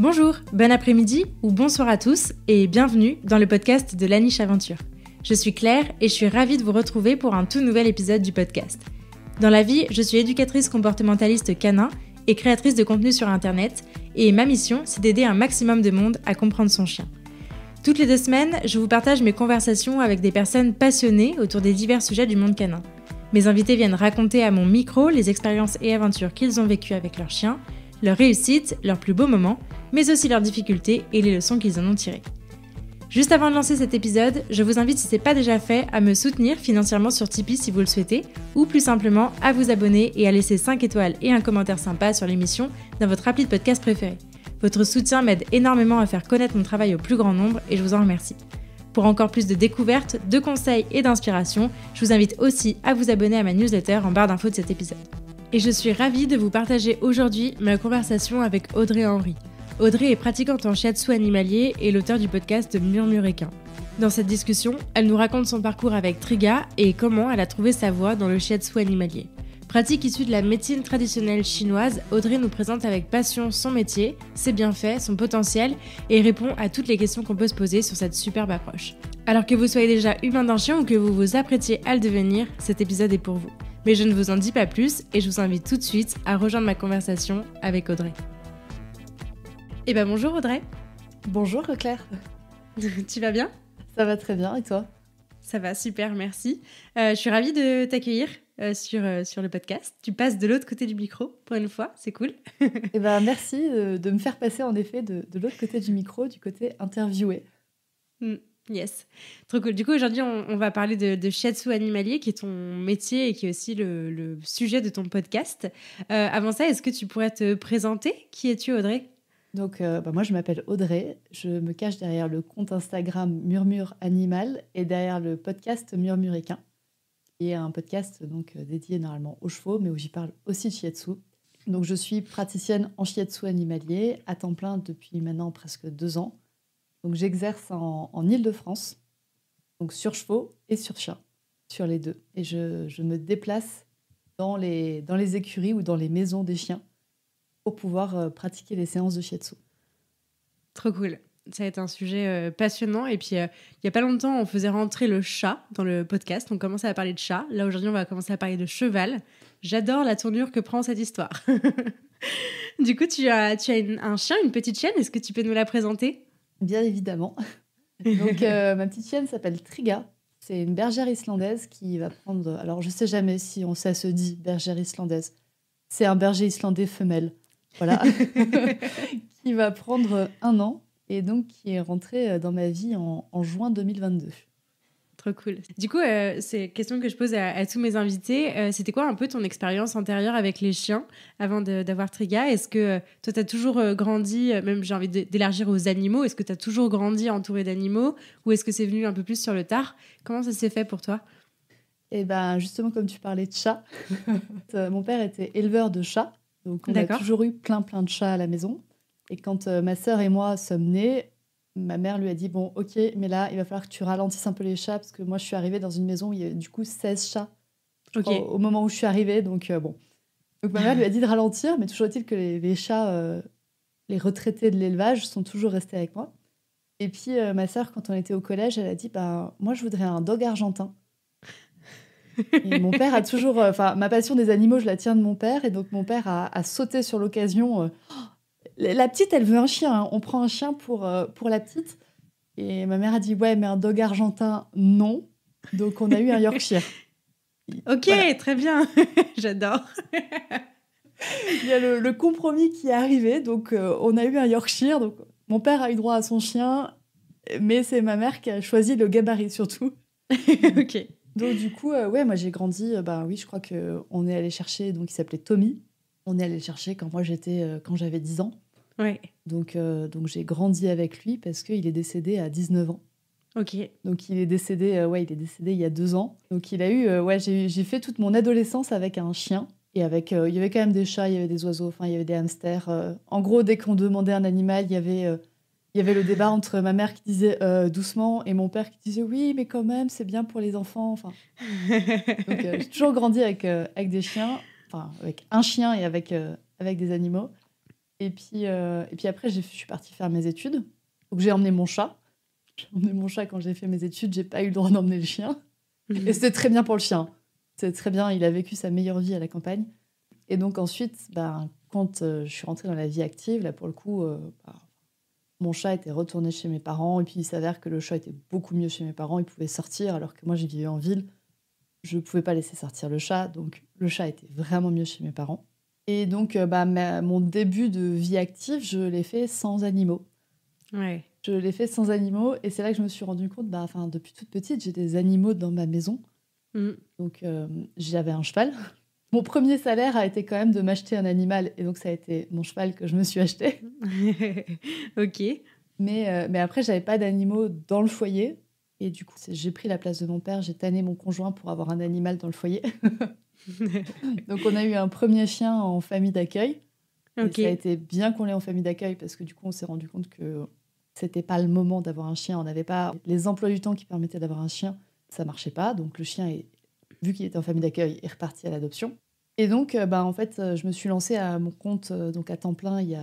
Bonjour, bon après-midi ou bonsoir à tous et bienvenue dans le podcast de La Niche Aventure. Je suis Claire et je suis ravie de vous retrouver pour un tout nouvel épisode du podcast. Dans la vie, je suis éducatrice comportementaliste canin et créatrice de contenu sur Internet et ma mission, c'est d'aider un maximum de monde à comprendre son chien. Toutes les 2 semaines, je vous partage mes conversations avec des personnes passionnées autour des divers sujets du monde canin. Mes invités viennent raconter à mon micro les expériences et aventures qu'ils ont vécues avec leurs chiens, leurs réussites, leurs plus beaux moments, mais aussi leurs difficultés et les leçons qu'ils en ont tirées. Juste avant de lancer cet épisode, je vous invite, si ce n'est pas déjà fait, à me soutenir financièrement sur Tipeee si vous le souhaitez, ou plus simplement à vous abonner et à laisser 5 étoiles et un commentaire sympa sur l'émission dans votre appli de podcast préféré. Votre soutien m'aide énormément à faire connaître mon travail au plus grand nombre et je vous en remercie. Pour encore plus de découvertes, de conseils et d'inspiration, je vous invite aussi à vous abonner à ma newsletter en barre d'infos de cet épisode. Et je suis ravie de vous partager aujourd'hui ma conversation avec Audrey Henry. Audrey est pratiquante en shiatsu animalier et l'auteur du podcast Murmure Équin. Dans cette discussion, elle nous raconte son parcours avec Triga et comment elle a trouvé sa voie dans le shiatsu animalier. Pratique issue de la médecine traditionnelle chinoise, Audrey nous présente avec passion son métier, ses bienfaits, son potentiel et répond à toutes les questions qu'on peut se poser sur cette superbe approche. Alors que vous soyez déjà humain d'un chien ou que vous vous apprêtiez à le devenir, cet épisode est pour vous. Mais je ne vous en dis pas plus et je vous invite tout de suite à rejoindre ma conversation avec Audrey. Eh ben bonjour Audrey. Bonjour Claire. Tu vas bien ? Ça va très bien et toi ? Ça va, super, merci. Je suis ravie de t'accueillir sur le podcast. Tu passes de l'autre côté du micro pour une fois, c'est cool. Eh ben merci de me faire passer en effet de l'autre côté du micro, du côté interviewé. Yes, trop cool. Du coup, aujourd'hui, on va parler de shiatsu animalier, qui est ton métier et qui est aussi le sujet de ton podcast. Avant ça, est-ce que tu pourrais te présenter ? Qui es-tu, Audrey ? Donc, moi, je m'appelle Audrey. Je me cache derrière le compte Instagram Murmure Animal et derrière le podcast Murmure Équin, qui est un podcast donc, dédié normalement aux chevaux, mais où j'y parle aussi de shiatsu. Donc, je suis praticienne en shiatsu animalier à temps plein depuis maintenant presque 2 ans. Donc, j'exerce en Île-de-France, donc sur chevaux et sur chiens, sur les deux. Et je me déplace dans les écuries ou dans les maisons des chiens pour pouvoir pratiquer les séances de shiatsu. Trop cool. Ça va être un sujet passionnant. Et puis, il n'y a pas longtemps, on faisait rentrer le chat dans le podcast. On commençait à parler de chat. Là, aujourd'hui, on va commencer à parler de cheval. J'adore la tournure que prend cette histoire. Du coup, tu as un chien, une petite chienne. Est-ce que tu peux nous la présenter ? Bien évidemment. Donc, ma petite chienne s'appelle Triga. C'est une bergère islandaise qui va prendre... Alors, je ne sais jamais si ça se dit bergère islandaise. C'est un berger islandais femelle. Voilà. Qui va prendre 1 an et donc qui est rentré dans ma vie en juin 2022. Trop cool. Du coup, c'est une question que je pose à tous mes invités. C'était quoi un peu ton expérience antérieure avec les chiens avant d'avoir Triga ? Est-ce que toi, tu as toujours grandi, même j'ai envie d'élargir aux animaux, est-ce que tu as toujours grandi entouré d'animaux ou est-ce que c'est venu un peu plus sur le tard ? Comment ça s'est fait pour toi ? Eh ben, justement, comme tu parlais de chats, mon père était éleveur de chats. Donc, on a toujours eu plein de chats à la maison. Et quand ma sœur et moi sommes nés, ma mère lui a dit « Bon, ok, mais là, il va falloir que tu ralentisses un peu les chats, parce que moi, je suis arrivée dans une maison où il y avait du coup 16 chats au moment où je suis arrivée. Donc, bon. Donc, ma mère lui a dit de ralentir, mais toujours est-il que les chats, les retraités de l'élevage, sont toujours restés avec moi. Et puis, ma sœur, quand on était au collège, elle a dit « Moi, je voudrais un dog argentin. » Et mon père a toujours... ma passion des animaux, je la tiens de mon père. Et donc, mon père a sauté sur l'occasion. La petite, elle veut un chien. Hein. On prend un chien pour la petite. Et ma mère a dit, ouais, mais un dog argentin, non. Donc, on a eu un Yorkshire. Ok, voilà. Très bien. J'adore. Il y a le compromis qui est arrivé. Donc, on a eu un Yorkshire. Donc, mon père a eu droit à son chien. Mais c'est ma mère qui a choisi le gabarit, surtout. Ok. Donc, du coup, moi, j'ai grandi... oui, je crois qu'on est allé chercher... Donc, il s'appelait Tommy. On est allé le chercher quand j'avais 10 ans. Ouais. Donc, j'ai grandi avec lui parce qu'il est décédé à 19 ans. Ok. Donc, il est décédé il y a 2 ans. Donc, il a eu... j'ai fait toute mon adolescence avec un chien. Et avec... il y avait quand même des chats, il y avait des oiseaux, il y avait des hamsters. En gros, dès qu'on demandait un animal, il y avait le débat entre ma mère qui disait doucement et mon père qui disait oui, mais quand même, c'est bien pour les enfants. Donc, j'ai toujours grandi avec des chiens, avec un chien et avec des animaux. Et puis après, je suis partie faire mes études. Donc j'ai emmené mon chat. J'ai emmené mon chat quand j'ai fait mes études. J'ai pas eu le droit d'emmener le chien. Et c'était très bien pour le chien. C'était très bien. Il a vécu sa meilleure vie à la campagne. Et donc ensuite, quand je suis rentrée dans la vie active, là pour le coup, mon chat était retourné chez mes parents. Et puis il s'avère que le chat était beaucoup mieux chez mes parents. Il pouvait sortir alors que moi, j'ai vivais en ville. Je pouvais pas laisser sortir le chat. Donc le chat était vraiment mieux chez mes parents. Et donc, mon début de vie active, je l'ai fait sans animaux. Ouais. Je l'ai fait sans animaux, et c'est là que je me suis rendu compte, depuis toute petite, j'ai des animaux dans ma maison. Donc, j'avais un cheval. Mon premier salaire a été quand même de m'acheter un animal, et donc ça a été mon cheval que je me suis acheté. Ok. Mais après, j'avais pas d'animaux dans le foyer, et du coup, j'ai pris la place de mon père, j'ai tanné mon conjoint pour avoir un animal dans le foyer. Donc on a eu un premier chien en famille d'accueil. Okay. Et ça a été bien qu'on l'ait en famille d'accueil parce que du coup on s'est rendu compte que c'était pas le moment d'avoir un chien. On n'avait pas les emplois du temps qui permettaient d'avoir un chien. Ça marchait pas. Donc le chien, vu qu'il était en famille d'accueil, est reparti à l'adoption. Et donc en fait je me suis lancée à mon compte donc à temps plein il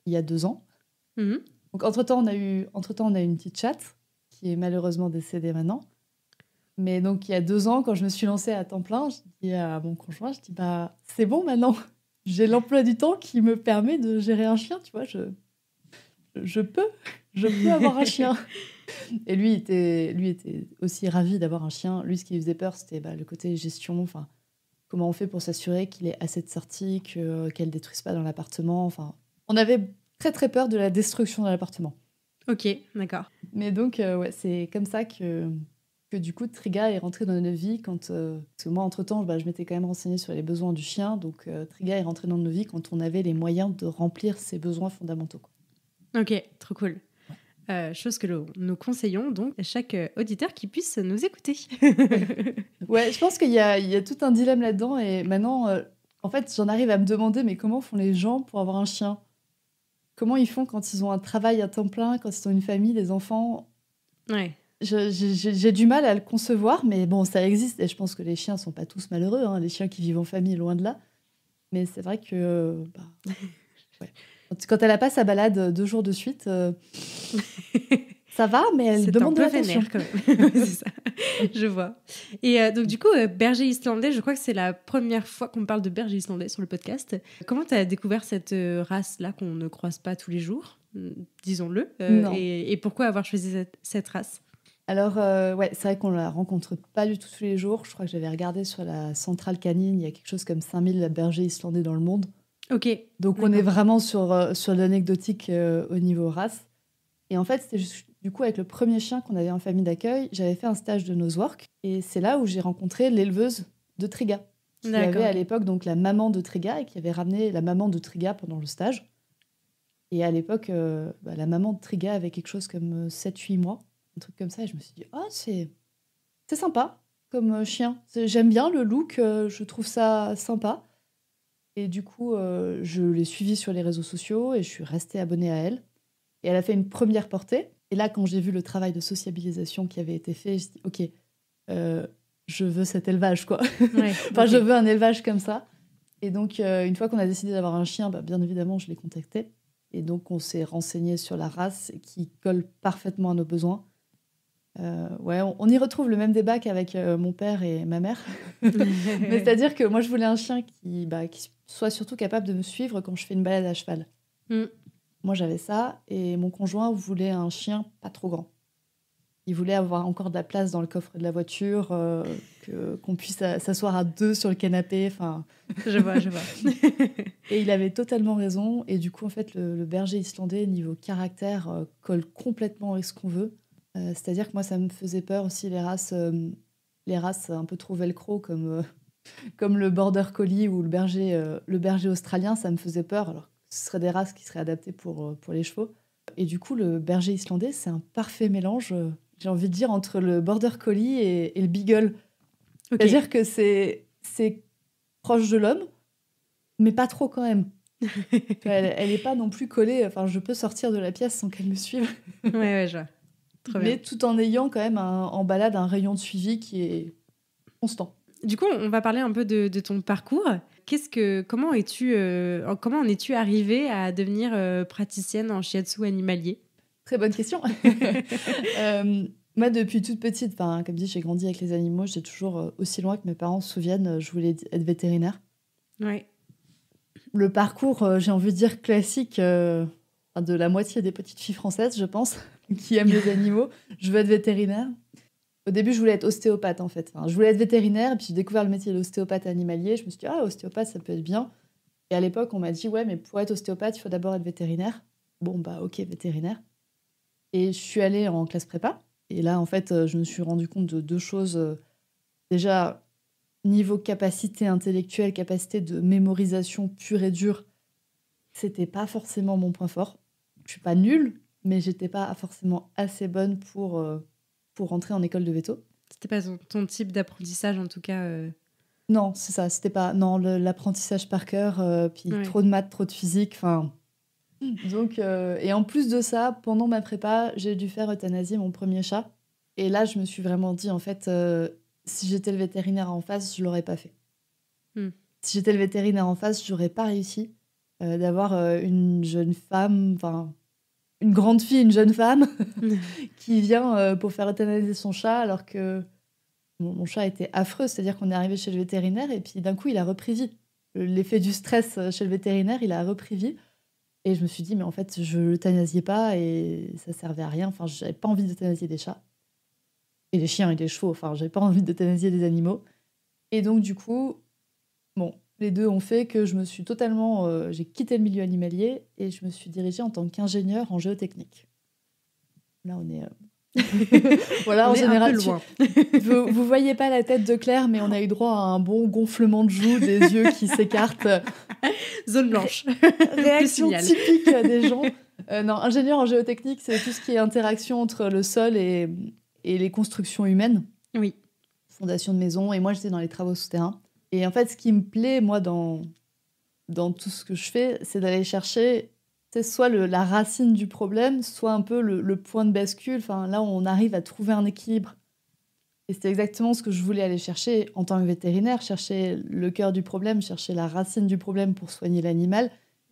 y a 2 ans. Donc entre-temps on a eu une petite chatte qui est malheureusement décédée maintenant. Mais donc, il y a 2 ans, quand je me suis lancée à temps plein, je dis à mon conjoint, c'est bon maintenant, j'ai l'emploi du temps qui me permet de gérer un chien, tu vois, je peux avoir un chien. Et lui était aussi ravi d'avoir un chien. Lui, ce qui lui faisait peur, c'était le côté gestion, enfin, comment on fait pour s'assurer qu'il ait assez de sorties, qu'elle ne détruise pas dans l'appartement. Enfin, on avait très très peur de la destruction de l'appartement. Ok, d'accord. Mais donc, c'est comme ça que du coup, Triga est rentré dans nos vies parce que moi, entre-temps, je m'étais quand même renseignée sur les besoins du chien. Donc, Triga est rentré dans nos vies quand on avait les moyens de remplir ses besoins fondamentaux. Ok, trop cool. Chose que nous conseillons donc à chaque auditeur qui puisse nous écouter. Ouais, je pense qu'il y a tout un dilemme là-dedans. Et maintenant, en fait, j'en arrive à me demander, mais comment font les gens pour avoir un chien ? Comment ils font quand ils ont un travail à temps plein, quand ils ont une famille, des enfants ? Ouais. J'ai du mal à le concevoir, mais bon, ça existe. Et je pense que les chiens sont pas tous malheureux, hein, les chiens qui vivent en famille, loin de là. Mais c'est vrai que ouais. Quand elle n'a pas sa balade 2 jours de suite, ça va, mais elle demande de l'attention. C'est un peu vénère quand même. C'est ça, je vois. Et donc du coup, berger islandais, je crois que c'est la première fois qu'on parle de berger islandais sur le podcast. Comment tu as découvert cette race-là qu'on ne croise pas tous les jours, disons-le, et pourquoi avoir choisi cette race ? Alors, c'est vrai qu'on ne la rencontre pas du tout tous les jours. Je crois que j'avais regardé sur la centrale canine, il y a quelque chose comme 5000 bergers islandais dans le monde. Ok. Donc, on est vraiment sur l'anecdotique au niveau race. Et en fait, c'était juste, du coup, avec le premier chien qu'on avait en famille d'accueil, j'avais fait un stage de nosework. Et c'est là où j'ai rencontré l'éleveuse de Triga, qui avait à l'époque donc la maman de Triga et qui avait ramené la maman de Triga pendant le stage. Et à l'époque, la maman de Triga avait quelque chose comme 7-8 mois. Un truc comme ça, et je me suis dit, c'est sympa comme chien. J'aime bien le look, je trouve ça sympa. Et du coup, je l'ai suivie sur les réseaux sociaux et je suis restée abonnée à elle. Et elle a fait une première portée. Et là, quand j'ai vu le travail de sociabilisation qui avait été fait, je me suis dit, ok, je veux cet élevage, quoi. Ouais, je veux un élevage comme ça. Et donc, une fois qu'on a décidé d'avoir un chien, bien évidemment, je l'ai contacté. Et donc, on s'est renseigné sur la race qui colle parfaitement à nos besoins. On y retrouve le même débat qu'avec mon père et ma mère. Mais c'est-à-dire que moi, je voulais un chien qui soit surtout capable de me suivre quand je fais une balade à cheval. Moi, j'avais ça. Et mon conjoint voulait un chien pas trop grand. Il voulait avoir encore de la place dans le coffre de la voiture, qu'on puisse s'asseoir à 2 sur le canapé. Je vois. Et il avait totalement raison. Et du coup, en fait, le berger islandais, niveau caractère, colle complètement avec ce qu'on veut. C'est-à-dire que moi, ça me faisait peur aussi les races un peu trop velcro comme le border collie ou le berger australien, ça me faisait peur. Alors, ce seraient des races qui seraient adaptées pour les chevaux. Et du coup, le berger islandais, c'est un parfait mélange, j'ai envie de dire, entre le border collie et le beagle. Okay. C'est-à-dire que c'est proche de l'homme, mais pas trop quand même. Elle n'est pas non plus collée. Enfin, je peux sortir de la pièce sans qu'elle me suive. Ouais, je vois. Trop bien. Mais tout en ayant quand même en balade un rayon de suivi qui est constant. Du coup, on va parler un peu de ton parcours. Comment en es-tu arrivée à devenir praticienne en shiatsu animalier? Très bonne question. Moi, depuis toute petite, comme dit, j'ai grandi avec les animaux. J'ai toujours, aussi loin que mes parents se souviennent, je voulais être vétérinaire. Ouais. Le parcours, j'ai envie de dire classique, de la moitié des petites filles françaises, je pense, qui aiment les animaux. Je veux être vétérinaire. Au début, je voulais être ostéopathe, en fait. Enfin, je voulais être vétérinaire, et puis j'ai découvert le métier d'ostéopathe animalier. Je me suis dit, ah, ostéopathe, ça peut être bien. Et à l'époque, on m'a dit, ouais, mais pour être ostéopathe, il faut d'abord être vétérinaire. Bon, bah, ok, vétérinaire. Et je suis allée en classe prépa. Et là, en fait, je me suis rendu compte de deux choses. Déjà, niveau capacité intellectuelle, capacité de mémorisation pure et dure, c'était pas forcément mon point fort. Je suis pas nulle, mais j'étais pas forcément assez bonne pour rentrer en école de veto. C'était pas ton type d'apprentissage, en tout cas. Non, c'est ça. C'était pas l'apprentissage par cœur, puis Ouais. trop de maths, trop de physique. Enfin, donc, et en plus de ça, pendant ma prépa, j'ai dû faire euthanasier mon premier chat. Et là, je me suis vraiment dit, en fait, si j'étais le vétérinaire en face, je l'aurais pas fait. Si j'étais le vétérinaire en face, j'aurais pas réussi d'avoir une jeune femme, enfin, une grande fille, une jeune femme, qui vient pour faire euthanasier son chat, alors que mon chat était affreux. C'est-à-dire qu'on est arrivé chez le vétérinaire et puis d'un coup, il a repris vie. L'effet du stress chez le vétérinaire, il a repris vie. Et je me suis dit, mais en fait, je l'euthanasiais pas et ça servait à rien. Enfin, j'avais pas envie d'euthanasier des chats. Et des chiens et des chevaux. Enfin, j'avais pas envie d'euthanasier des animaux. Et donc, du coup, bon, les deux ont fait que je me suis totalement... j'ai quitté le milieu animalier et je me suis dirigée en tant qu'ingénieure en géotechnique. Là, on est... voilà, on en est général, un peu loin. vous voyez pas la tête de Claire, mais on a eu droit à un bon gonflement de joues, des yeux qui s'écartent. Zone blanche. Réaction typique des gens. Non, ingénieur en géotechnique, c'est tout ce qui est interaction entre le sol et les constructions humaines. Oui. Fondation de maison. Et moi, j'étais dans les travaux souterrains. Et en fait, ce qui me plaît, moi, dans tout ce que je fais, c'est d'aller chercher soit la racine du problème, soit un peu le point de bascule. Enfin, là, on arrive à trouver un équilibre. Et c'est exactement ce que je voulais aller chercher en tant que vétérinaire, chercher le cœur du problème, chercher la racine du problème pour soigner l'animal.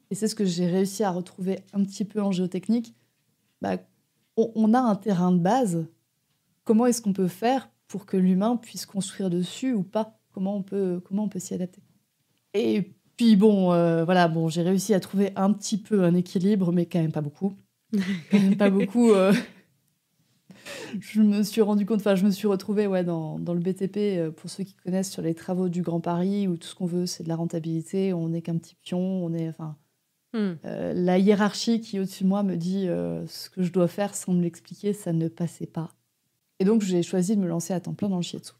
Et c'est ce que j'ai réussi à retrouver un petit peu en géotechnique. On a un terrain de base. Comment est-ce qu'on peut faire pour que l'humain puisse construire dessus ou pas ? Comment on peut s'y adapter ? Et puis bon, j'ai réussi à trouver un petit peu un équilibre, mais quand même pas beaucoup. Je me suis rendu compte, je me suis retrouvée dans le BTP, pour ceux qui connaissent, sur les travaux du Grand Paris, où tout ce qu'on veut, c'est de la rentabilité, on n'est qu'un petit pion, la hiérarchie qui est au-dessus de moi me dit ce que je dois faire sans me l'expliquer, ça ne passait pas. Et donc, j'ai choisi de me lancer à temps plein dans le shiatsu.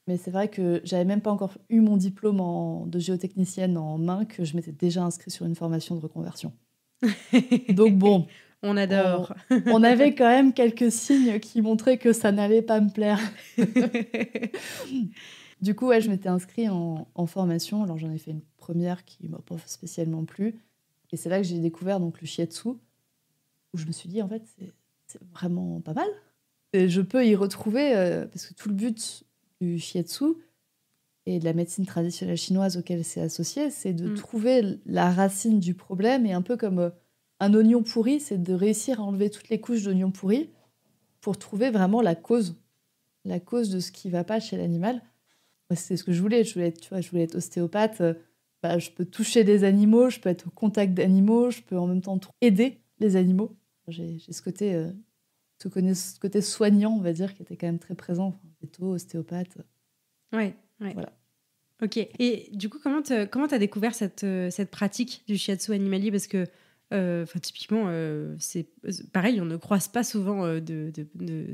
Mais c'est vrai que j'avais même pas encore eu mon diplôme de géotechnicienne en main, que je m'étais déjà inscrite sur une formation de reconversion. Donc bon... On adore. On avait quand même quelques signes qui montraient que ça n'allait pas me plaire. Du coup, je m'étais inscrite en formation. Alors, j'en ai fait une première qui m'a pas spécialement plu. Et c'est là que j'ai découvert donc, le shiatsu, où je me suis dit, en fait, c'est vraiment pas mal. Et je peux y retrouver, parce que tout le but du shiatsu et de la médecine traditionnelle chinoise auquel c'est associé, c'est de trouver la racine du problème, et un peu comme... un oignon pourri, c'est de réussir à enlever toutes les couches d'oignon pourri pour trouver vraiment la cause de ce qui ne va pas chez l'animal. C'est ce que je voulais. Je voulais être ostéopathe. Je peux toucher des animaux, je peux être au contact d'animaux, je peux en même temps aider les animaux. J'ai ce côté soignant, on va dire, qui était quand même très présent. Véto, ostéopathe. Ouais. Voilà. Ok. Et du coup, comment t'as découvert cette pratique du shiatsu animalier ? Parce que typiquement, c'est pareil, on ne croise pas souvent de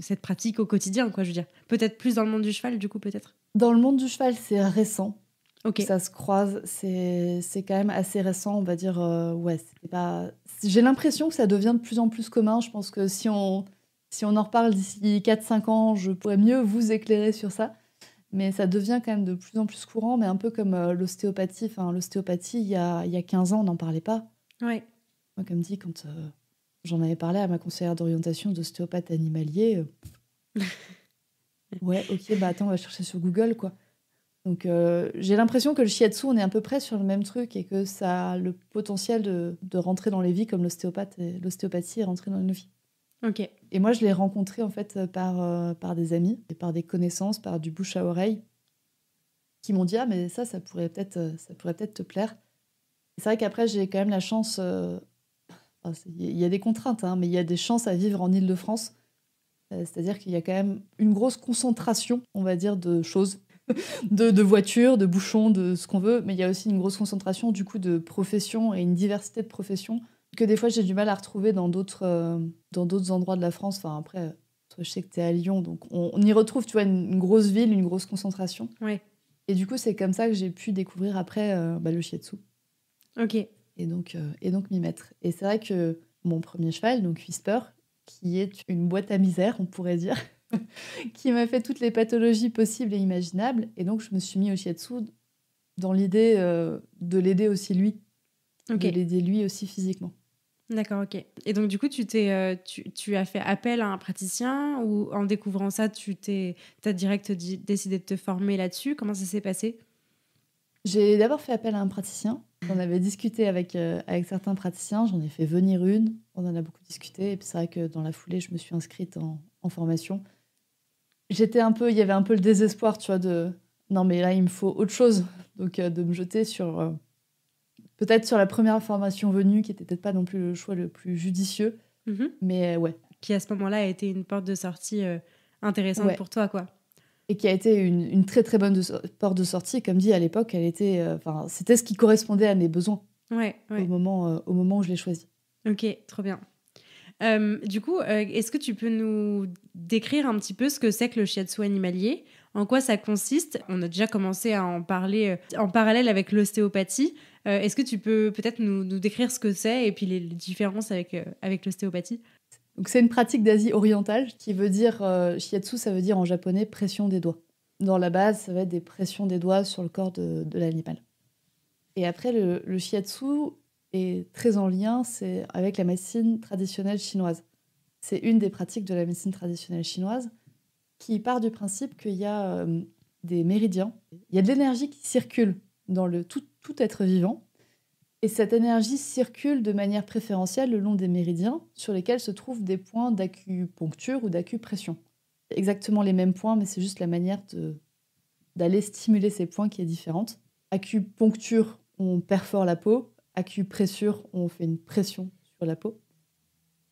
cette pratique au quotidien, quoi, je veux dire. Peut-être plus dans le monde du cheval, du coup, peut-être. Dans le monde du cheval, c'est récent. Okay. Ça se croise, c'est quand même assez récent, on va dire. C'était pas... J'ai l'impression que ça devient de plus en plus commun. Je pense que si on en reparle d'ici 4-5 ans, je pourrais mieux vous éclairer sur ça. Mais ça devient quand même de plus en plus courant, mais un peu comme l'ostéopathie. Enfin, l'ostéopathie, il y a 15 ans, on n'en parlait pas. Ouais. Moi, comme dit, quand j'en avais parlé à ma conseillère d'orientation d'ostéopathe animalier, ouais, ok, attends, on va chercher sur Google, quoi. Donc j'ai l'impression que le shiatsu, on est à peu près sur le même truc et que ça a le potentiel de rentrer dans les vies comme l'ostéopathie est rentrée dans nos vies. Ok. Et moi, je l'ai rencontré en fait par des amis, et par des connaissances, par du bouche à oreille, qui m'ont dit « Ah, mais ça pourrait peut-être te plaire ». C'est vrai qu'après, j'ai quand même la chance... il y a des contraintes, hein, mais il y a des chances à vivre en Île-de-France. C'est-à-dire qu'il y a quand même une grosse concentration, on va dire, de choses, de voitures, de bouchons, de ce qu'on veut, mais il y a aussi une grosse concentration du coup de professions et une diversité de professions que des fois j'ai du mal à retrouver dans d'autres endroits de la France. Enfin après, toi, je sais que tu es à Lyon, donc on y retrouve, tu vois, une grosse ville, une grosse concentration. Ouais. Et du coup, c'est comme ça que j'ai pu découvrir après le shiatsu. Ok. Et donc m'y mettre. Et c'est vrai que mon premier cheval, donc Whisper, qui est une boîte à misère, on pourrait dire, qui m'a fait toutes les pathologies possibles et imaginables. Et donc, je me suis mis au shiatsu dans l'idée de l'aider aussi lui, de l'aider lui aussi physiquement. D'accord, ok. Et donc, du coup, tu as fait appel à un praticien ou en découvrant ça, t'as direct décidé de te former là-dessus? Comment ça s'est passé? J'ai d'abord fait appel à un praticien. On avait discuté avec certains praticiens. J'en ai fait venir une. On en a beaucoup discuté. Et puis c'est vrai que dans la foulée, je me suis inscrite en formation. Il y avait un peu le désespoir, tu vois, de non, mais là, il me faut autre chose. Donc, de me jeter peut-être sur la première formation venue, qui n'était peut-être pas non plus le choix le plus judicieux. Mais ouais. Qui, à ce moment-là, a été une porte de sortie intéressante pour toi, quoi. Et qui a été une très, très bonne porte de sortie. Comme dit, à l'époque, elle était, c'était ce qui correspondait à mes besoins au moment où je l'ai choisi. Ok, trop bien. Du coup, est-ce que tu peux nous décrire un petit peu ce que c'est que le shiatsu animalier? En quoi ça consiste? On a déjà commencé à en parler en parallèle avec l'ostéopathie. Est-ce que tu peux peut-être nous décrire ce que c'est et puis les différences avec l'ostéopathie? Donc, c'est une pratique d'Asie orientale qui veut dire, shiatsu, ça veut dire en japonais pression des doigts. Dans la base, ça va être des pressions des doigts sur le corps de l'animal. Et après, le shiatsu est très en lien avec la médecine traditionnelle chinoise. C'est une des pratiques de la médecine traditionnelle chinoise qui part du principe qu'il y a des méridiens. Il y a de l'énergie qui circule dans tout être vivant. Et cette énergie circule de manière préférentielle le long des méridiens sur lesquels se trouvent des points d'acupuncture ou d'acupression. Exactement les mêmes points, mais c'est juste la manière d'aller stimuler ces points qui est différente. Acupuncture, on perfore la peau. Acupressure, on fait une pression sur la peau.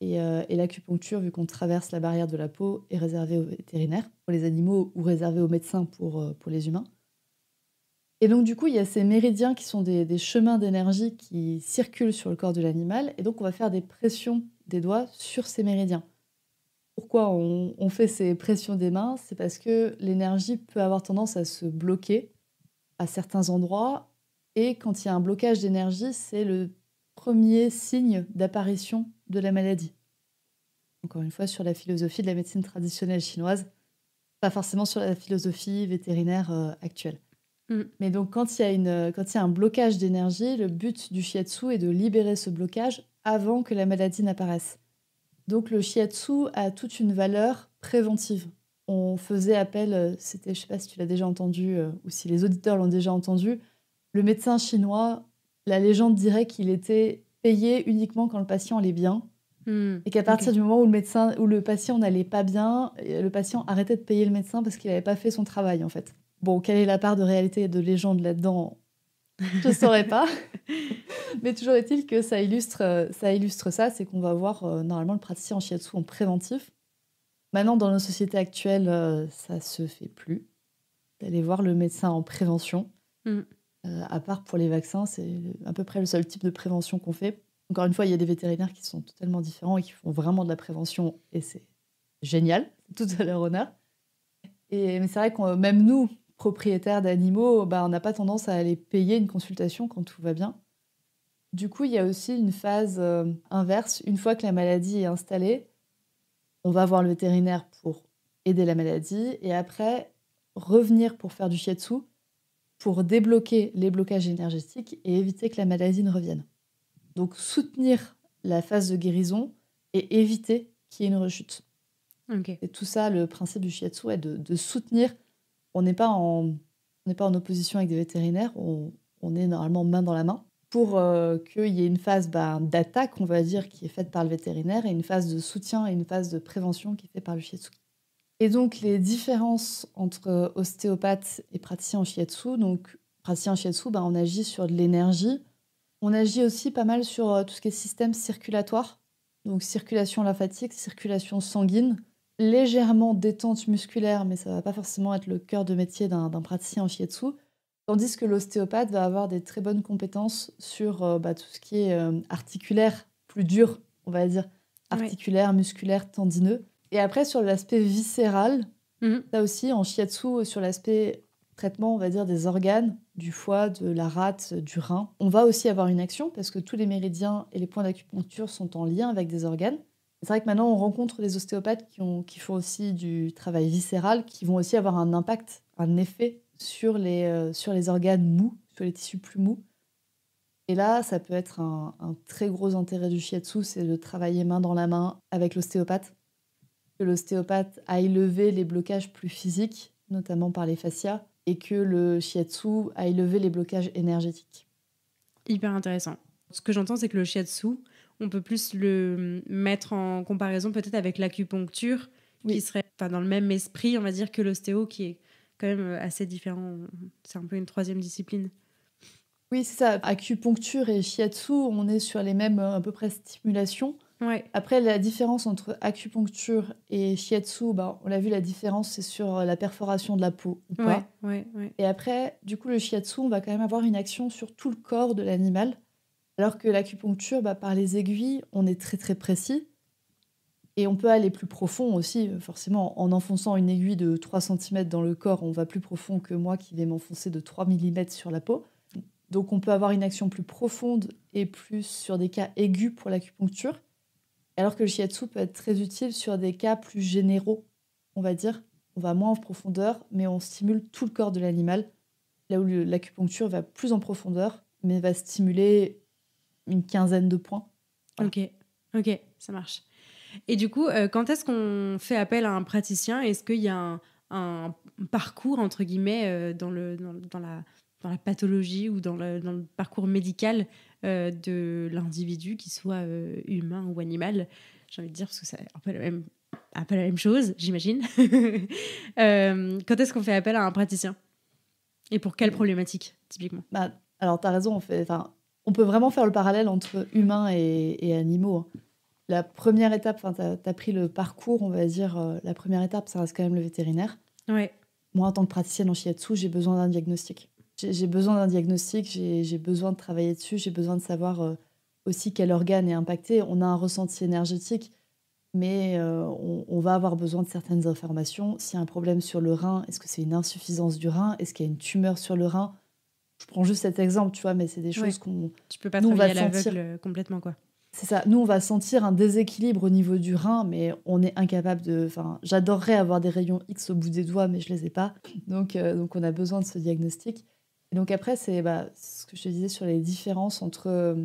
Et l'acupuncture, vu qu'on traverse la barrière de la peau, est réservée aux vétérinaires, pour les animaux, ou réservée aux médecins pour les humains. Et donc, du coup, il y a ces méridiens qui sont des chemins d'énergie qui circulent sur le corps de l'animal. Et donc, on va faire des pressions des doigts sur ces méridiens. Pourquoi on fait ces pressions des mains? C'est parce que l'énergie peut avoir tendance à se bloquer à certains endroits. Et quand il y a un blocage d'énergie, c'est le premier signe d'apparition de la maladie. Encore une fois, sur la philosophie de la médecine traditionnelle chinoise, pas forcément sur la philosophie vétérinaire actuelle. Mais donc, quand il y a un blocage d'énergie, le but du shiatsu est de libérer ce blocage avant que la maladie n'apparaisse. Donc, le shiatsu a toute une valeur préventive. On faisait appel, je ne sais pas si tu l'as déjà entendu ou si les auditeurs l'ont déjà entendu, le médecin chinois, la légende dirait qu'il était payé uniquement quand le patient allait bien. Et qu'à partir du moment où le patient n'allait pas bien, le patient arrêtait de payer le médecin parce qu'il n'avait pas fait son travail, en fait. Bon, quelle est la part de réalité et de légende là-dedans? Je ne saurais pas. Mais toujours est-il que ça illustre ça, c'est qu'on va voir normalement le praticien en shiatsu en préventif. Maintenant, dans nos sociétés actuelles, ça se fait plus. D'aller voir le médecin en prévention. À part pour les vaccins, c'est à peu près le seul type de prévention qu'on fait. Encore une fois, il y a des vétérinaires qui sont totalement différents et qui font vraiment de la prévention, et c'est génial, tout à leur honneur. Mais c'est vrai que même nous, propriétaires d'animaux, on n'a pas tendance à aller payer une consultation quand tout va bien. Du coup, il y a aussi une phase inverse. Une fois que la maladie est installée, on va voir le vétérinaire pour aider la maladie et après revenir pour faire du shiatsu pour débloquer les blocages énergétiques et éviter que la maladie ne revienne. Donc soutenir la phase de guérison et éviter qu'il y ait une rechute. Et tout ça, le principe du shiatsu est de soutenir. On n'est pas en on n'est pas en opposition avec des vétérinaires, on est normalement main dans la main pour qu'il y ait une phase d'attaque, on va dire, qui est faite par le vétérinaire et une phase de soutien et une phase de prévention qui est faite par le shiatsu. Et donc, les différences entre ostéopathe et praticien en shiatsu. Donc, praticien en shiatsu, on agit sur de l'énergie. On agit aussi pas mal sur tout ce qui est système circulatoire. Donc, circulation lymphatique, circulation sanguine. Légèrement détente musculaire, mais ça ne va pas forcément être le cœur de métier d'un praticien en shiatsu. Tandis que l'ostéopathe va avoir des très bonnes compétences sur tout ce qui est articulaire, plus dur, on va dire. Articulaire, musculaire, tendineux. Et après, sur l'aspect viscéral, là aussi, en shiatsu, sur l'aspect traitement, on va dire, des organes, du foie, de la rate, du rein, on va aussi avoir une action parce que tous les méridiens et les points d'acupuncture sont en lien avec des organes. C'est vrai que maintenant, on rencontre des ostéopathes qui font aussi du travail viscéral, qui vont aussi avoir un impact, un effet sur les organes mous, sur les tissus plus mous. Et là, ça peut être un très gros intérêt du shiatsu, c'est de travailler main dans la main avec l'ostéopathe. Que l'ostéopathe aille lever les blocages plus physiques, notamment par les fascias, et que le shiatsu aille lever les blocages énergétiques. Hyper intéressant. Ce que j'entends, c'est que le shiatsu, on peut plus le mettre en comparaison peut-être avec l'acupuncture, qui serait dans le même esprit, on va dire, que l'ostéo, qui est quand même assez différent. C'est un peu une troisième discipline. Oui, c'est ça. Acupuncture et shiatsu, on est sur les mêmes à peu près stimulations. Ouais. Après, la différence entre acupuncture et shiatsu, on l'a vu, la différence, c'est sur la perforation de la peau ou pas. Ouais. Et après, du coup, le shiatsu, on va quand même avoir une action sur tout le corps de l'animal, alors que l'acupuncture, par les aiguilles, on est très très précis. Et on peut aller plus profond aussi, forcément, en enfonçant une aiguille de 3 cm dans le corps, on va plus profond que moi qui vais m'enfoncer de 3 mm sur la peau. Donc on peut avoir une action plus profonde et plus sur des cas aigus pour l'acupuncture. Alors que le shiatsu peut être très utile sur des cas plus généraux, on va dire. On va moins en profondeur, mais on stimule tout le corps de l'animal. Là où l'acupuncture va plus en profondeur, mais va stimuler une quinzaine de points. Voilà. Ok, ça marche. Et du coup, quand est-ce qu'on fait appel à un praticien ? Est-ce qu'il y a un parcours, entre guillemets, dans la pathologie ou dans le parcours médical de l'individu, qu'il soit humain ou animal ? J'ai envie de dire, parce que c'est un peu la même chose, j'imagine. Quand est-ce qu'on fait appel à un praticien ? Et pour quelle problématique, typiquement ? Alors, tu as raison, on peut vraiment faire le parallèle entre humains et animaux. La première étape, tu as pris le parcours, on va dire, la première étape, ça reste quand même le vétérinaire. Ouais. Moi, en tant que praticienne en shiatsu, j'ai besoin d'un diagnostic. J'ai besoin d'un diagnostic, j'ai besoin de travailler dessus, j'ai besoin de savoir aussi quel organe est impacté. On a un ressenti énergétique, mais on va avoir besoin de certaines informations. S'il y a un problème sur le rein, est-ce que c'est une insuffisance du rein ? Est-ce qu'il y a une tumeur sur le rein ? Je prends juste cet exemple, tu vois, mais c'est des choses qu'on... Tu peux pas travailler à l'aveugle complètement, quoi. C'est ça. Nous, on va sentir un déséquilibre au niveau du rein, mais on est incapable de... J'adorerais avoir des rayons X au bout des doigts, mais je les ai pas. Donc on a besoin de ce diagnostic. Et donc après, c'est ce que je te disais sur les différences entre...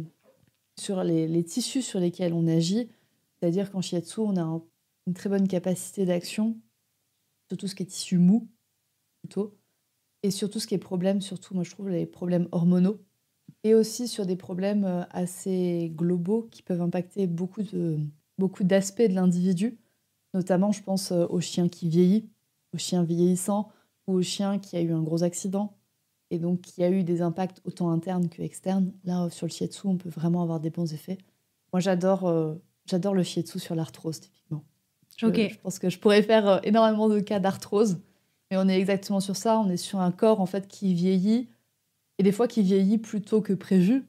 sur les tissus sur lesquels on agit. C'est-à-dire qu'en shiatsu, on a une très bonne capacité d'action sur tout ce qui est tissu mou, plutôt. Et sur tout ce qui est problème, surtout, moi, je trouve, les problèmes hormonaux. Et aussi sur des problèmes assez globaux qui peuvent impacter beaucoup d'aspects de l'individu. Notamment, je pense au chien qui vieillit, au chien vieillissant ou au chien qui a eu un gros accident et donc qui a eu des impacts autant internes que externes. Là, sur le shiatsu, on peut vraiment avoir des bons effets. Moi, j'adore le shiatsu sur l'arthrose, typiquement. Je pense que je pourrais faire énormément de cas d'arthrose, mais on est exactement sur ça. On est sur un corps en fait qui vieillit, et des fois qui vieillit plus tôt que prévu.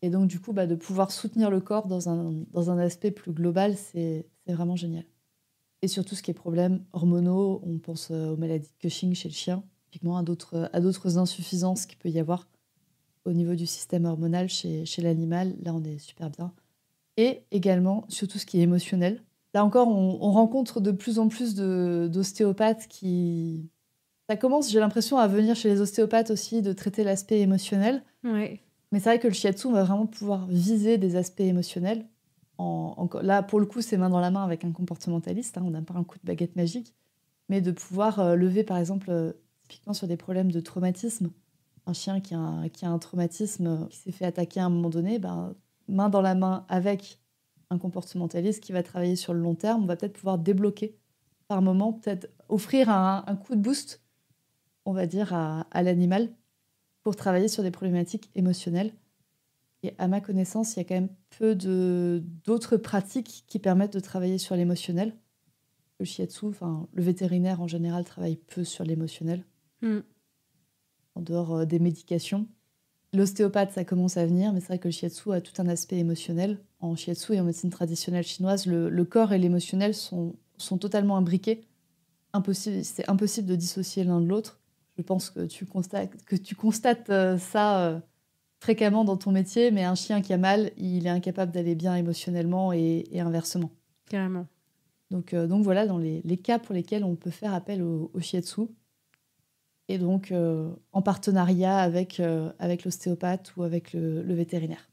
Et donc, du coup, de pouvoir soutenir le corps dans un aspect plus global, c'est vraiment génial. Et surtout, ce qui est problèmes hormonaux, on pense aux maladies de Cushing chez le chien, typiquement à d'autres insuffisances qu'il peut y avoir au niveau du système hormonal chez l'animal. Là, on est super bien. Et également, sur tout ce qui est émotionnel. Là encore, on rencontre de plus en plus d'ostéopathes qui... Ça commence, j'ai l'impression, à venir chez les ostéopathes aussi, de traiter l'aspect émotionnel. Ouais. Mais c'est vrai que le shiatsu, on va vraiment pouvoir viser des aspects émotionnels. Là, pour le coup, c'est main dans la main avec un comportementaliste. On n'a pas un coup de baguette magique. Mais de pouvoir lever, par exemple, typiquement sur des problèmes de traumatisme. Un chien qui a un traumatisme, qui s'est fait attaquer à un moment donné, main dans la main avec un comportementaliste qui va travailler sur le long terme, on va peut-être pouvoir débloquer par moment, peut-être offrir un coup de boost, on va dire, à l'animal pour travailler sur des problématiques émotionnelles. Et à ma connaissance, il y a quand même peu d'autres pratiques qui permettent de travailler sur l'émotionnel. Le shiatsu, le vétérinaire en général travaille peu sur l'émotionnel, en dehors des médications. L'ostéopathe, ça commence à venir, mais c'est vrai que le shiatsu a tout un aspect émotionnel. En shiatsu et en médecine traditionnelle chinoise, le corps et l'émotionnel sont totalement imbriqués. C'est impossible de dissocier l'un de l'autre. Je pense que tu constates ça fréquemment dans ton métier, mais un chien qui a mal, il est incapable d'aller bien émotionnellement et inversement. Carrément. Donc voilà, dans les cas pour lesquels on peut faire appel au shiatsu, et donc en partenariat avec l'ostéopathe ou avec le vétérinaire.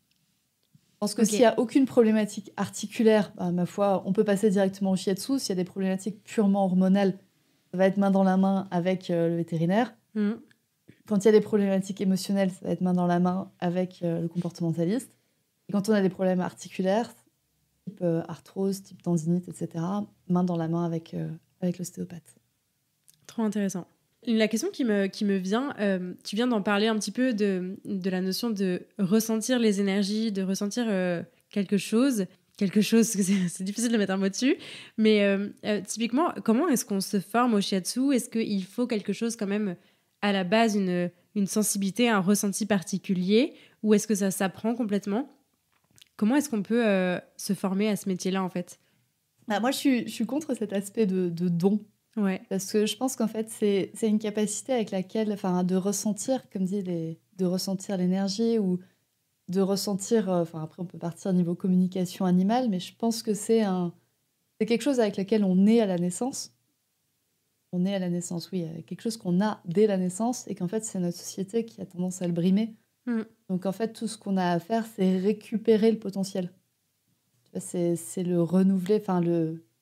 Je pense que s'il n'y a aucune problématique articulaire, ma foi, on peut passer directement au shiatsu. S'il y a des problématiques purement hormonales, ça va être main dans la main avec le vétérinaire. Quand il y a des problématiques émotionnelles, ça va être main dans la main avec le comportementaliste. Et quand on a des problèmes articulaires, type arthrose, type tendinite, etc., main dans la main avec l'ostéopathe. Trop intéressant. La question qui me vient, tu viens d'en parler un petit peu de la notion de ressentir les énergies, de ressentir quelque chose, c'est difficile de mettre un mot dessus, mais typiquement, comment est-ce qu'on se forme au shiatsu? Est-ce qu'il faut quelque chose quand même, à la base, une sensibilité, un ressenti particulier, ou est-ce que ça s'apprend complètement? Comment est-ce qu'on peut se former à ce métier-là, en fait? Moi, je suis contre cet aspect de don. Ouais. Parce que je pense qu'en fait, c'est une capacité avec laquelle, de ressentir, comme dit, de ressentir l'énergie ou de ressentir... après, on peut partir niveau communication animale, mais je pense que c'est quelque chose avec lequel on est à la naissance. On est à la naissance, oui, quelque chose qu'on a dès la naissance et qu'en fait, c'est notre société qui a tendance à le brimer. Donc, en fait, tout ce qu'on a à faire, c'est récupérer le potentiel. C'est le renouveler,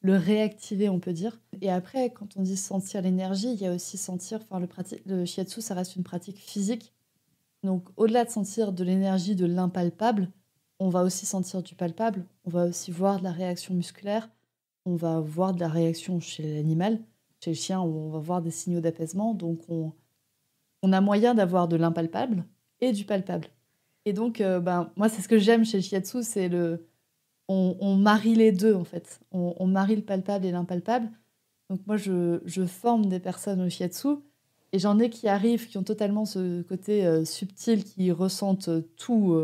le réactiver, on peut dire. Et après, quand on dit sentir l'énergie, il y a aussi sentir... le shiatsu, ça reste une pratique physique. Donc, au-delà de sentir de l'énergie, de l'impalpable, on va aussi sentir du palpable. On va aussi voir de la réaction musculaire. On va voir de la réaction chez l'animal, chez le chien, où on va voir des signaux d'apaisement. Donc, on a moyen d'avoir de l'impalpable et du palpable. Et donc, moi, c'est ce que j'aime chez le shiatsu, c'est on marie les deux, en fait. On marie le palpable et l'impalpable. Donc moi, je forme des personnes au shiatsu et j'en ai qui arrivent, qui ont totalement ce côté subtil, qui ressentent tout,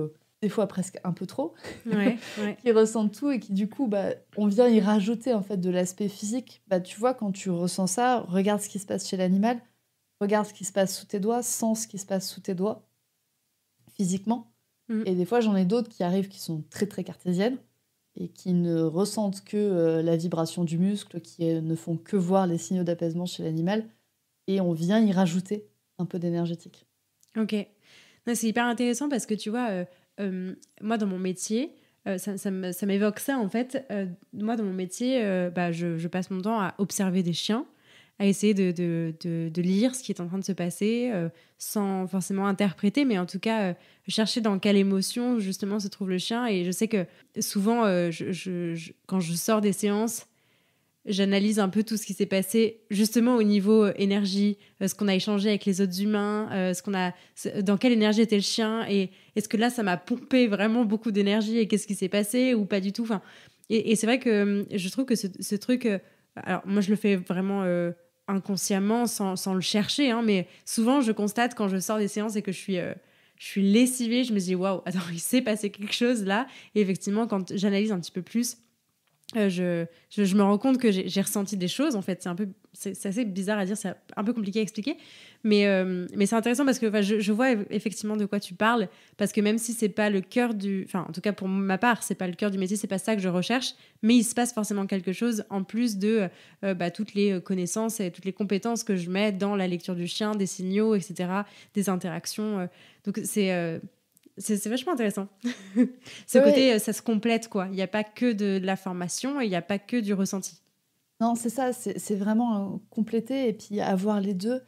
des fois presque un peu trop, ouais. qui ressentent tout et qui, du coup, on vient y rajouter en fait de l'aspect physique. Tu vois, quand tu ressens ça, regarde ce qui se passe chez l'animal, regarde ce qui se passe sous tes doigts, sens ce qui se passe sous tes doigts, physiquement. Et des fois, j'en ai d'autres qui arrivent qui sont très, très cartésiennes et qui ne ressentent que la vibration du muscle, qui ne font que voir les signaux d'apaisement chez l'animal, et on vient y rajouter un peu d'énergétique. Ok. Non, c'est hyper intéressant parce que tu vois, moi dans mon métier, ça m'évoque ça en fait. Moi dans mon métier, je passe mon temps à observer des chiens, à essayer de lire ce qui est en train de se passer, sans forcément interpréter, mais en tout cas chercher dans quelle émotion justement se trouve le chien. Et je sais que souvent, quand je sors des séances, j'analyse un peu tout ce qui s'est passé justement au niveau énergie, ce qu'on a échangé avec les autres humains, dans quelle énergie était le chien, et est-ce que là ça m'a pompé vraiment beaucoup d'énergie et qu'est-ce qui s'est passé ou pas du tout. Et c'est vrai que je trouve que ce truc, alors moi je le fais vraiment inconsciemment sans le chercher, hein, mais souvent je constate quand je sors des séances et que je suis lessivée, je me dis waouh, attends, il s'est passé quelque chose là. Et effectivement, quand j'analyse un petit peu plus, je me rends compte que j'ai ressenti des choses. En fait, c'est assez bizarre à dire, c'est un peu compliqué à expliquer, mais c'est intéressant parce que je vois effectivement de quoi tu parles, parce que même si c'est pas le cœur en tout cas pour ma part, c'est pas le cœur du métier, c'est pas ça que je recherche, mais il se passe forcément quelque chose en plus de toutes les connaissances et toutes les compétences que je mets dans la lecture du chien, des signaux, etc., des interactions. Donc c'est vachement intéressant. Côté, ça se complète, quoi. Il n'y a pas que de la formation et il n'y a pas que du ressenti. Non, c'est ça, c'est vraiment compléter et puis avoir les deux.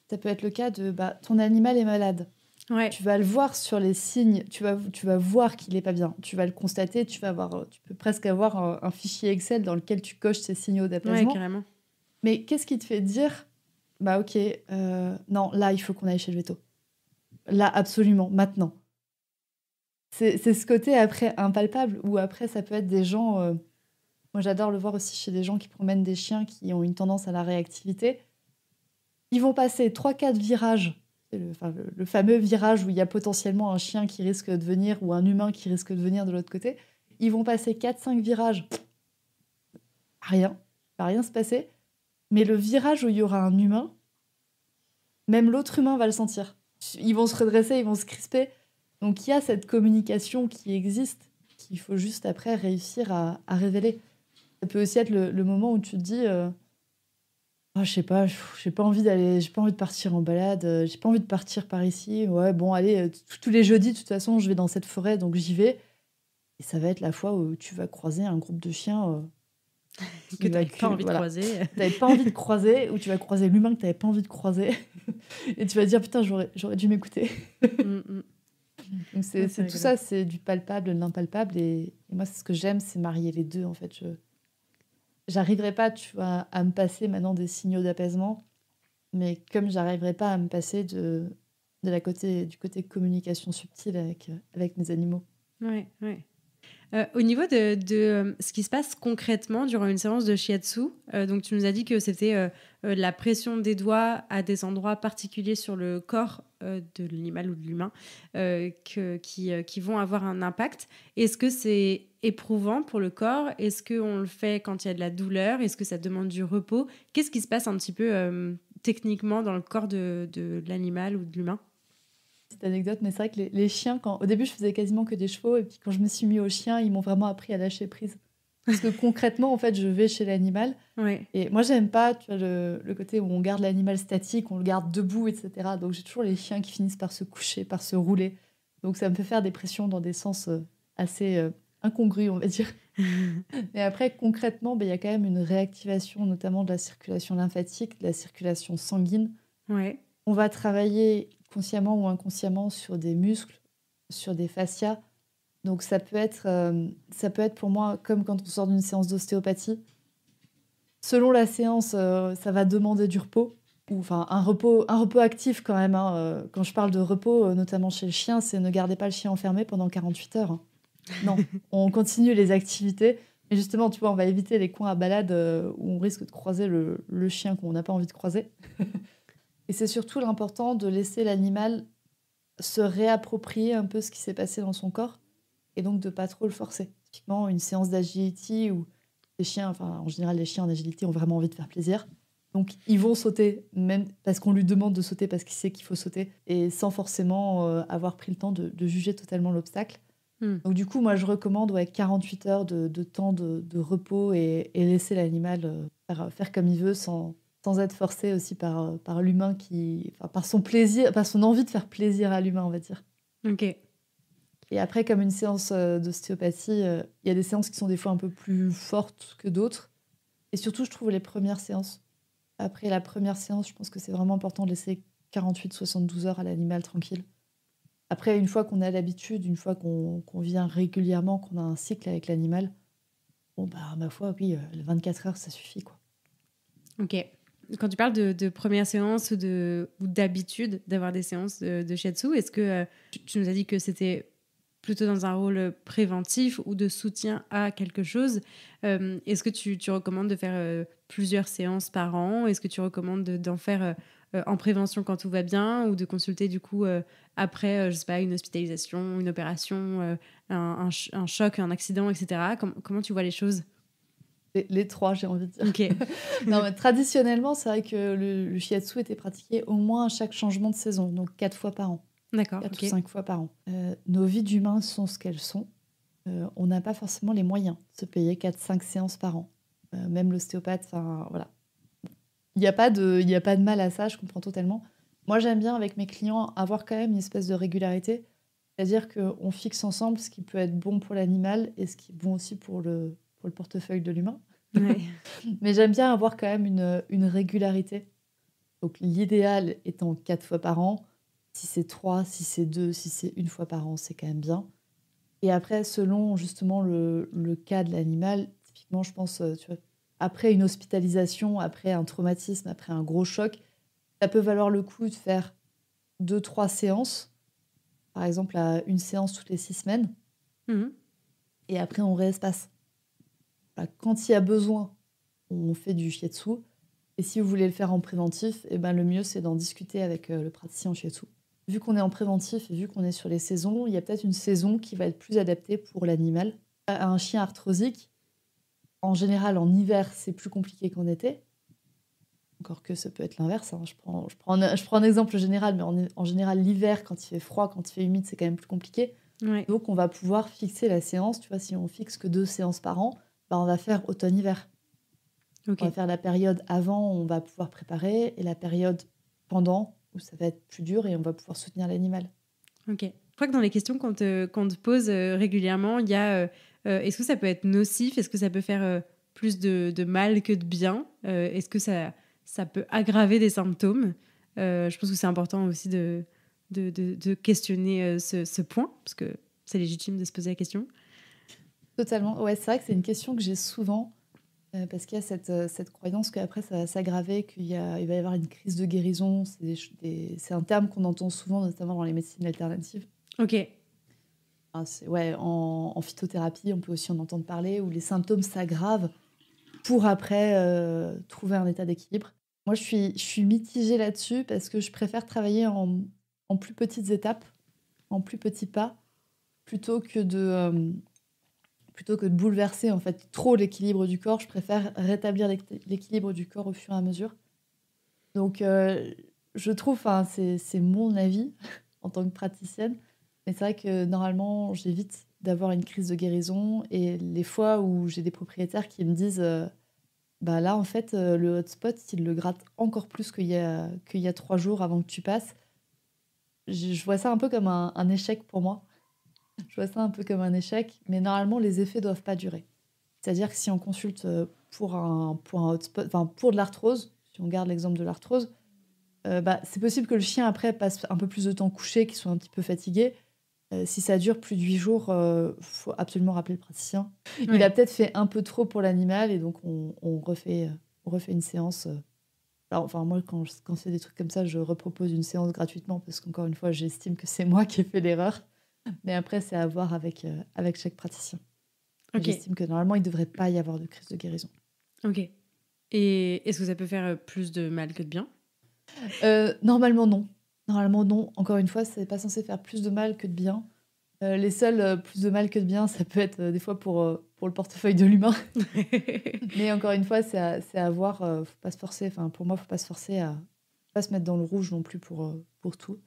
Ça peut être le cas de ton animal est malade. Ouais. Tu vas le voir sur les signes, tu vas voir qu'il n'est pas bien. Tu vas le constater, tu peux presque avoir un fichier Excel dans lequel tu coches ces signaux d'apaisement. Ouais, carrément. Mais qu'est-ce qui te fait dire, ok, non, là, il faut qu'on aille chez le veto. Là, absolument, maintenant. C'est ce côté après impalpable, ou après, ça peut être des gens... moi, j'adore le voir aussi chez des gens qui promènent des chiens qui ont une tendance à la réactivité. Ils vont passer 3-4 virages. C'est le fameux virage où il y a potentiellement un chien qui risque de venir ou un humain qui risque de venir de l'autre côté. Ils vont passer 4-5 virages. Rien. Il va rien se passer. Mais le virage où il y aura un humain, même l'autre humain va le sentir. Ils vont se redresser, ils vont se crisper. Donc il y a cette communication qui existe, qu'il faut juste après réussir à révéler. Ça peut aussi être le moment où tu te dis... je sais pas, j'ai pas envie de partir en balade, j'ai pas envie de partir par ici. Ouais, bon, allez, tous les jeudis, de toute façon, je vais dans cette forêt, donc j'y vais. Et ça va être la fois où tu vas croiser un groupe de chiens que t'avais pas envie de croiser. T'avais pas envie de croiser, ou tu vas croiser l'humain que t'avais pas envie de croiser. Et tu vas dire, putain, j'aurais dû m'écouter. Donc c'est tout ça, c'est du palpable, de l'impalpable. Et moi, c'est ce que j'aime, c'est marier les deux, en fait. J'arriverai pas, tu vois, à me passer maintenant des signaux d'apaisement, mais comme j'arriverai pas à me passer du côté communication subtile avec mes animaux. Ouais. Au niveau de ce qui se passe concrètement durant une séance de shiatsu, donc tu nous as dit que c'était la pression des doigts à des endroits particuliers sur le corps de l'animal ou de l'humain qui vont avoir un impact. Est-ce que c'est éprouvant pour le corps? Est-ce qu'on le fait quand il y a de la douleur? Est-ce que ça demande du repos? Qu'est-ce qui se passe un petit peu techniquement dans le corps de l'animal ou de l'humain? Petite anecdote, mais c'est vrai que les chiens, au début, je faisais quasiment que des chevaux, et puis quand je me suis mis aux chiens, ils m'ont vraiment appris à lâcher prise. Parce que concrètement, en fait, je vais chez l'animal. Ouais. Et moi, j'aime pas, tu vois, le côté où on garde l'animal statique, on le garde debout, etc. Donc, j'ai toujours les chiens qui finissent par se coucher, par se rouler. Donc, ça me fait faire des pressions dans des sens assez incongrus, on va dire. Mais après, concrètement, il y a quand même une réactivation, notamment de la circulation lymphatique, de la circulation sanguine. Ouais. On va travailler consciemment ou inconsciemment sur des muscles, sur des fascias. Donc ça peut être pour moi comme quand on sort d'une séance d'ostéopathie. Selon la séance, ça va demander du repos, ou enfin un repos actif quand même. Quand je parle de repos, notamment chez le chien, c'est ne gardez pas le chien enfermé pendant 48 heures. Non, on continue les activités. Mais justement, tu vois, on va éviter les coins à balade où on risque de croiser le chien qu'on n'a pas envie de croiser. Et c'est surtout l'important de laisser l'animal se réapproprier un peu ce qui s'est passé dans son corps, et donc de pas trop le forcer. Typiquement, une séance d'agility où les chiens, enfin en général les chiens en agility ont vraiment envie de faire plaisir. Donc ils vont sauter, même parce qu'on lui demande de sauter parce qu'il sait qu'il faut sauter, et sans forcément avoir pris le temps de juger totalement l'obstacle. Donc du coup, moi je recommande 48 heures de temps de repos, et laisser l'animal faire comme il veut sans être forcé aussi par l'humain par son plaisir, par son envie de faire plaisir à l'humain, on va dire. Ok. Et après, comme une séance d'ostéopathie, il y a des séances qui sont des fois un peu plus fortes que d'autres. Et surtout, je trouve les premières séances. Après la première séance, je pense que c'est vraiment important de laisser 48-72 heures à l'animal tranquille. Après, une fois qu'on a l'habitude, une fois qu'on vient régulièrement, qu'on a un cycle avec l'animal, ma foi, oui, les 24 heures, ça suffit, quoi. Ok. Quand tu parles de première séance ou d'habitude d'avoir des séances de shiatsu, est-ce que tu nous as dit que c'était plutôt dans un rôle préventif ou de soutien à quelque chose? Est-ce que tu recommandes de faire plusieurs séances par an? Est-ce que tu recommandes d'en faire en prévention quand tout va bien, ou de consulter du coup après, je sais pas, une hospitalisation, une opération, un choc, un accident, etc. Comment tu vois les choses? Les trois, j'ai envie de dire. Okay. Non, mais traditionnellement, c'est vrai que le shiatsu était pratiqué au moins à chaque changement de saison, donc 4 fois par an. D'accord. 4 ou 5 fois par an. Nos vies d'humains sont ce qu'elles sont. On n'a pas forcément les moyens de se payer 4-5 séances par an. Même l'ostéopathe, voilà. Il n'y a pas de mal à ça, je comprends totalement. Moi, j'aime bien, avec mes clients, avoir quand même une espèce de régularité. C'est-à-dire qu'on fixe ensemble ce qui peut être bon pour l'animal et ce qui est bon aussi pour le portefeuille de l'humain. Ouais. Mais j'aime bien avoir quand même une régularité. Donc l'idéal étant 4 fois par an. Si c'est 3, si c'est 2, si c'est une fois par an, c'est quand même bien. Et après, selon justement le cas de l'animal, typiquement, je pense, tu vois, après une hospitalisation, après un traumatisme, après un gros choc, ça peut valoir le coup de faire 2, 3 séances. Par exemple, une séance toutes les 6 semaines. Mhm. Et après, on réespace. Voilà, quand il y a besoin, on fait du shiatsu. Et si vous voulez le faire en préventif, eh ben, le mieux, c'est d'en discuter avec le praticien en shiatsu. Vu qu'on est en préventif et vu qu'on est sur les saisons, il y a peut-être une saison qui va être plus adaptée pour l'animal. Un chien arthrosique, en général, en hiver, c'est plus compliqué qu'en été. Encore que ça peut être l'inverse. Hein. Je prends un exemple général, mais en général, l'hiver, quand il fait froid, quand il fait humide, c'est quand même plus compliqué. Ouais. Donc, on va pouvoir fixer la séance. Tu vois, si on fixe que 2 séances par an, bah, on va faire automne-hiver. Ok. On va faire la période avant, on va pouvoir préparer, et la période pendant, où ça va être plus dur et on va pouvoir soutenir l'animal. Ok. Je crois que dans les questions qu'on te pose régulièrement, il y a est-ce que ça peut être nocif? Est-ce que ça peut faire plus de mal que de bien? Est-ce que ça peut aggraver des symptômes? Je pense que c'est important aussi de questionner ce point, parce que c'est légitime de se poser la question. Totalement. Ouais, c'est vrai que c'est une question que j'ai souvent, parce qu'il y a cette croyance qu'après ça va s'aggraver, il va y avoir une crise de guérison. C'est un terme qu'on entend souvent, notamment dans les médecines alternatives. Ok. Ouais, en phytothérapie, on peut aussi en entendre parler, où les symptômes s'aggravent pour après trouver un état d'équilibre. Moi, je suis mitigée là-dessus parce que je préfère travailler en plus petites étapes, en plus petits pas, plutôt que de bouleverser en fait trop l'équilibre du corps. Je préfère rétablir l'équilibre du corps au fur et à mesure. Donc, je trouve, c'est mon avis en tant que praticienne, mais c'est vrai que normalement, j'évite d'avoir une crise de guérison. Et les fois où j'ai des propriétaires qui me disent bah là, en fait, le hotspot, il le gratte encore plus qu'il y a 3 jours avant que tu passes. Je vois ça un peu comme un échec pour moi. Je vois ça un peu comme un échec, mais normalement, les effets doivent pas durer. C'est-à-dire que si on consulte pour un hotspot, enfin pour de l'arthrose, si on garde l'exemple de l'arthrose, bah, c'est possible que le chien après passe un peu plus de temps couché, qu'il soit un petit peu fatigué. Si ça dure plus de 8 jours, faut absolument rappeler le praticien. Ouais. Il a peut-être fait un peu trop pour l'animal et donc on refait une séance. Alors, enfin, moi, quand c'est des trucs comme ça, je repropose une séance gratuitement parce qu'encore une fois, j'estime que c'est moi qui ai fait l'erreur. Mais après, c'est à voir avec chaque praticien. Ok. J'estime que normalement, il ne devrait pas y avoir de crise de guérison. Ok. Et est-ce que ça peut faire plus de mal que de bien? Normalement, non. Normalement, non. Encore une fois, c'est pas censé faire plus de mal que de bien. Les seuls plus de mal que de bien, ça peut être des fois pour le portefeuille de l'humain. Mais encore une fois, c'est à voir. Faut pas se forcer. Enfin, pour moi, faut pas se forcer à pas se mettre dans le rouge non plus pour tout.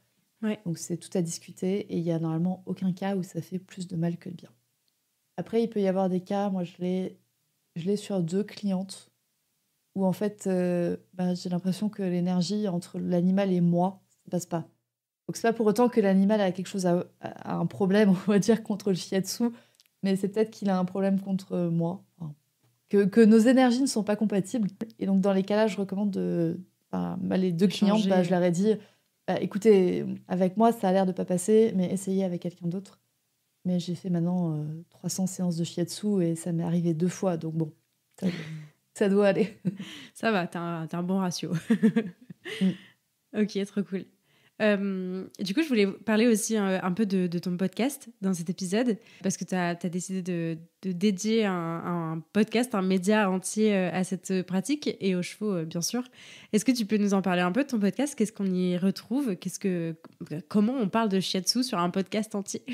Ouais. Donc, c'est tout à discuter. Et il y a normalement aucun cas où ça fait plus de mal que de bien. Après, il peut y avoir des cas, moi, je l'ai sur 2 clientes, où en fait, bah, j'ai l'impression que l'énergie entre l'animal et moi, ça passe pas. Donc, c'est pas pour autant que l'animal a quelque chose a un problème, on va dire, contre le shiatsu, mais c'est peut-être qu'il a un problème contre moi. Enfin, que nos énergies ne sont pas compatibles. Et donc, dans les cas-là, je recommande les 2 clientes, Changer. je leur ai dit, écoutez, avec moi, ça a l'air de pas passer, mais essayez avec quelqu'un d'autre. Mais j'ai fait maintenant 300 séances de shiatsu et ça m'est arrivé 2 fois, donc bon, ça doit aller. Ça va, t'as un bon ratio. Mm. Ok, trop cool. Du coup, je voulais parler aussi un peu de ton podcast dans cet épisode, parce que tu as décidé de dédier un podcast, un média entier à cette pratique et aux chevaux, bien sûr. Est-ce que tu peux nous en parler un peu de ton podcast? Qu'est-ce qu'on y retrouve? Comment on parle de shiatsu sur un podcast entier?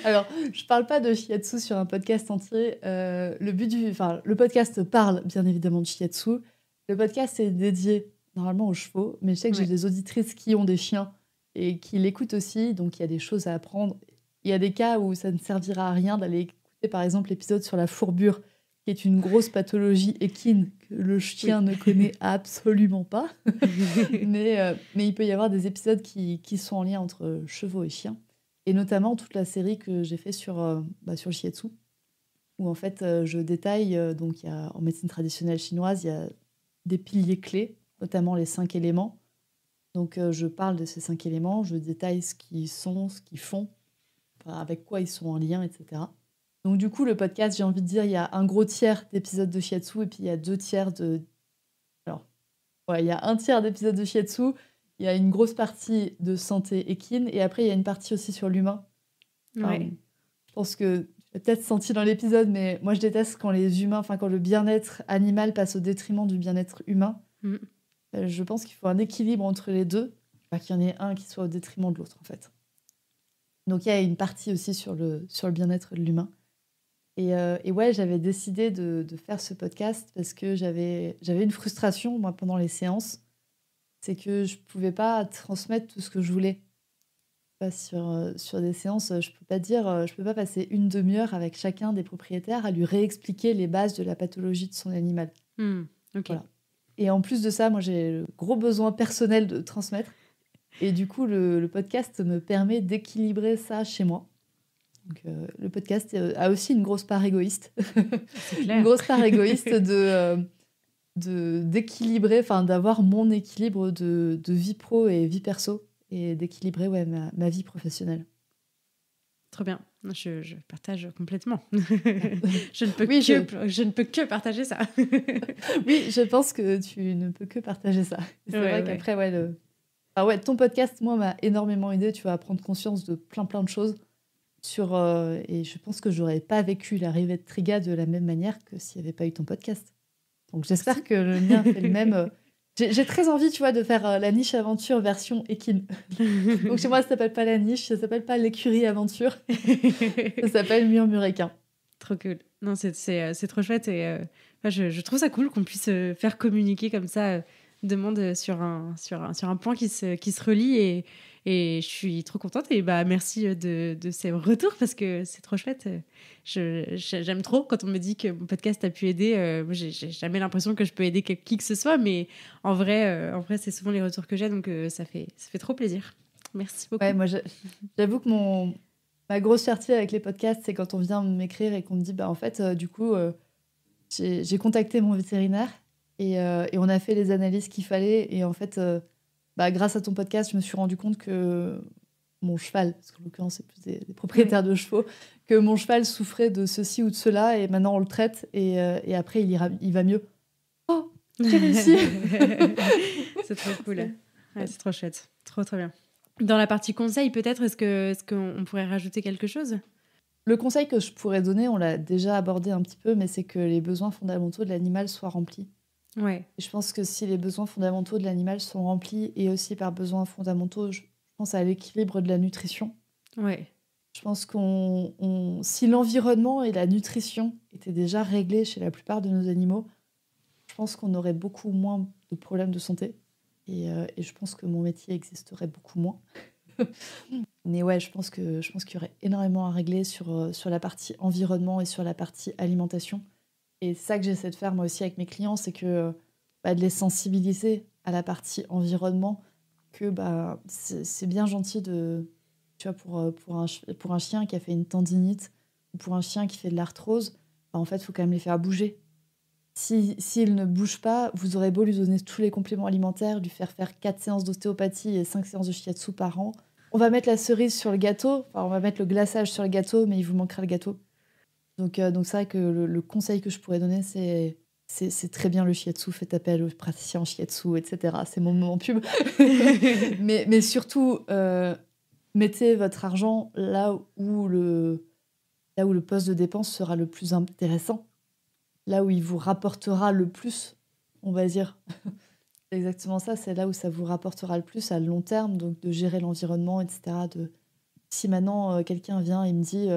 Alors, je parle pas de shiatsu sur un podcast entier. Le podcast parle bien évidemment de shiatsu. Le podcast est dédié normalement aux chevaux, mais je sais que j'ai Ouais. des auditrices qui ont des chiens et qui l'écoutent aussi, donc il y a des choses à apprendre. Il y a des cas où ça ne servira à rien d'aller écouter par exemple l'épisode sur la fourbure, qui est une grosse pathologie équine que le chien ne connaît absolument pas. Mais il peut y avoir des épisodes qui sont en lien entre chevaux et chiens. Et notamment toute la série que j'ai fait sur le shiatsu, où en fait je détaille, donc en médecine traditionnelle chinoise, il y a des piliers clés notamment les 5 éléments. Donc, je parle de ces 5 éléments, je détaille ce qu'ils sont, ce qu'ils font, enfin, avec quoi ils sont en lien, etc. Donc, du coup, le podcast, j'ai envie de dire, il y a un gros tiers d'épisodes de Shiatsu et puis il y a 2 tiers de... Alors, ouais, il y a un tiers d'épisodes de Shiatsu, il y a une grosse partie de santé équine et après, il y a une partie aussi sur l'humain. Ouais. Je pense que tu l'as peut-être senti dans l'épisode, mais moi, je déteste quand les humains, enfin, quand le bien-être animal passe au détriment du bien-être humain. Je pense qu'il faut un équilibre entre les deux, pas qu'il y en ait un qui soit au détriment de l'autre, en fait. Donc, il y a une partie aussi sur le bien-être de l'humain. Et ouais, j'avais décidé de faire ce podcast parce que j'avais une frustration, moi, pendant les séances. C'est que je pouvais pas transmettre tout ce que je voulais. Sur des séances, je peux pas passer une demi-heure avec chacun des propriétaires à lui réexpliquer les bases de la pathologie de son animal. Ok. Voilà. Et en plus de ça, moi, j'ai le gros besoin personnel de transmettre. Et du coup, le podcast me permet d'équilibrer ça chez moi. Donc, le podcast a aussi une grosse part égoïste. C'est clair. Une grosse part égoïste d'équilibrer, enfin, d'avoir mon équilibre de vie pro et vie perso et d'équilibrer ma vie professionnelle. Trop bien. Je partage complètement. je ne peux que partager ça. Oui, je pense que tu ne peux que partager ça. C'est vrai qu'après, ton podcast, moi, m'a énormément aidé. Tu vas prendre conscience de plein de choses. Et je pense que j'aurais pas vécu l'arrivée de Triga de la même manière que s'il n'y avait pas eu ton podcast. Donc j'espère que le mien fait le même. J'ai très envie, tu vois, de faire la niche aventure version équine. Donc chez moi, ça s'appelle pas la niche, ça s'appelle pas l'écurie aventure. Ça s'appelle Murmuréquin. Trop cool. Non, c'est trop chouette. Et je trouve ça cool qu'on puisse faire communiquer comme ça deux mondes sur un point qui se relie. Et je suis trop contente. Et bah, merci de ces retours parce que c'est trop chouette. J'aime trop quand on me dit que mon podcast a pu aider. J'ai jamais l'impression que je peux aider qui que ce soit, mais en vrai, c'est souvent les retours que j'ai. Donc, ça fait trop plaisir. Merci beaucoup. Ouais, moi, j'avoue que ma grosse fierté avec les podcasts, c'est quand on vient m'écrire et qu'on me dit, bah, en fait, du coup, j'ai contacté mon vétérinaire et on a fait les analyses qu'il fallait. Et en fait, grâce à ton podcast, je me suis rendu compte que mon cheval, parce qu'en l'occurrence, c'est plus des propriétaires de chevaux, que mon cheval souffrait de ceci ou de cela. Et maintenant, on le traite et après, il va mieux. Oh, j'ai réussi. C'est trop cool. Ouais, c'est trop chouette. Trop bien. Dans la partie conseil, peut-être, est-ce qu'on pourrait rajouter quelque chose ? Le conseil que je pourrais donner, on l'a déjà abordé un petit peu, mais c'est que les besoins fondamentaux de l'animal soient remplis. Ouais. Et je pense que si les besoins fondamentaux de l'animal sont remplis, et aussi par besoins fondamentaux, je pense à l'équilibre de la nutrition. Ouais. Je pense si l'environnement et la nutrition étaient déjà réglés chez la plupart de nos animaux, je pense qu'on aurait beaucoup moins de problèmes de santé. Et je pense que mon métier existerait beaucoup moins. Mais ouais, je pense qu'il y aurait énormément à régler sur la partie environnement et sur la partie alimentation. Et c'est ça que j'essaie de faire moi aussi avec mes clients, c'est que de les sensibiliser à la partie environnement, que c'est bien gentil tu vois, pour un chien qui a fait une tendinite ou pour un chien qui fait de l'arthrose, en fait, il faut quand même les faire bouger. S'il ne bouge pas, vous aurez beau lui donner tous les compléments alimentaires, lui faire 4 séances d'ostéopathie et 5 séances de shiatsu par an. On va mettre la cerise sur le gâteau, enfin, on va mettre le glaçage sur le gâteau, mais il vous manquera le gâteau. Donc c'est vrai que le conseil que je pourrais donner, c'est très bien le shiatsu, faites appel aux praticiens en shiatsu, etc. C'est mon moment pub. mais surtout, mettez votre argent là où le poste de dépense sera le plus intéressant. Là où il vous rapportera le plus, on va dire. C'est exactement ça, c'est là où ça vous rapportera le plus à long terme, donc de gérer l'environnement, etc. Si maintenant quelqu'un vient et me dit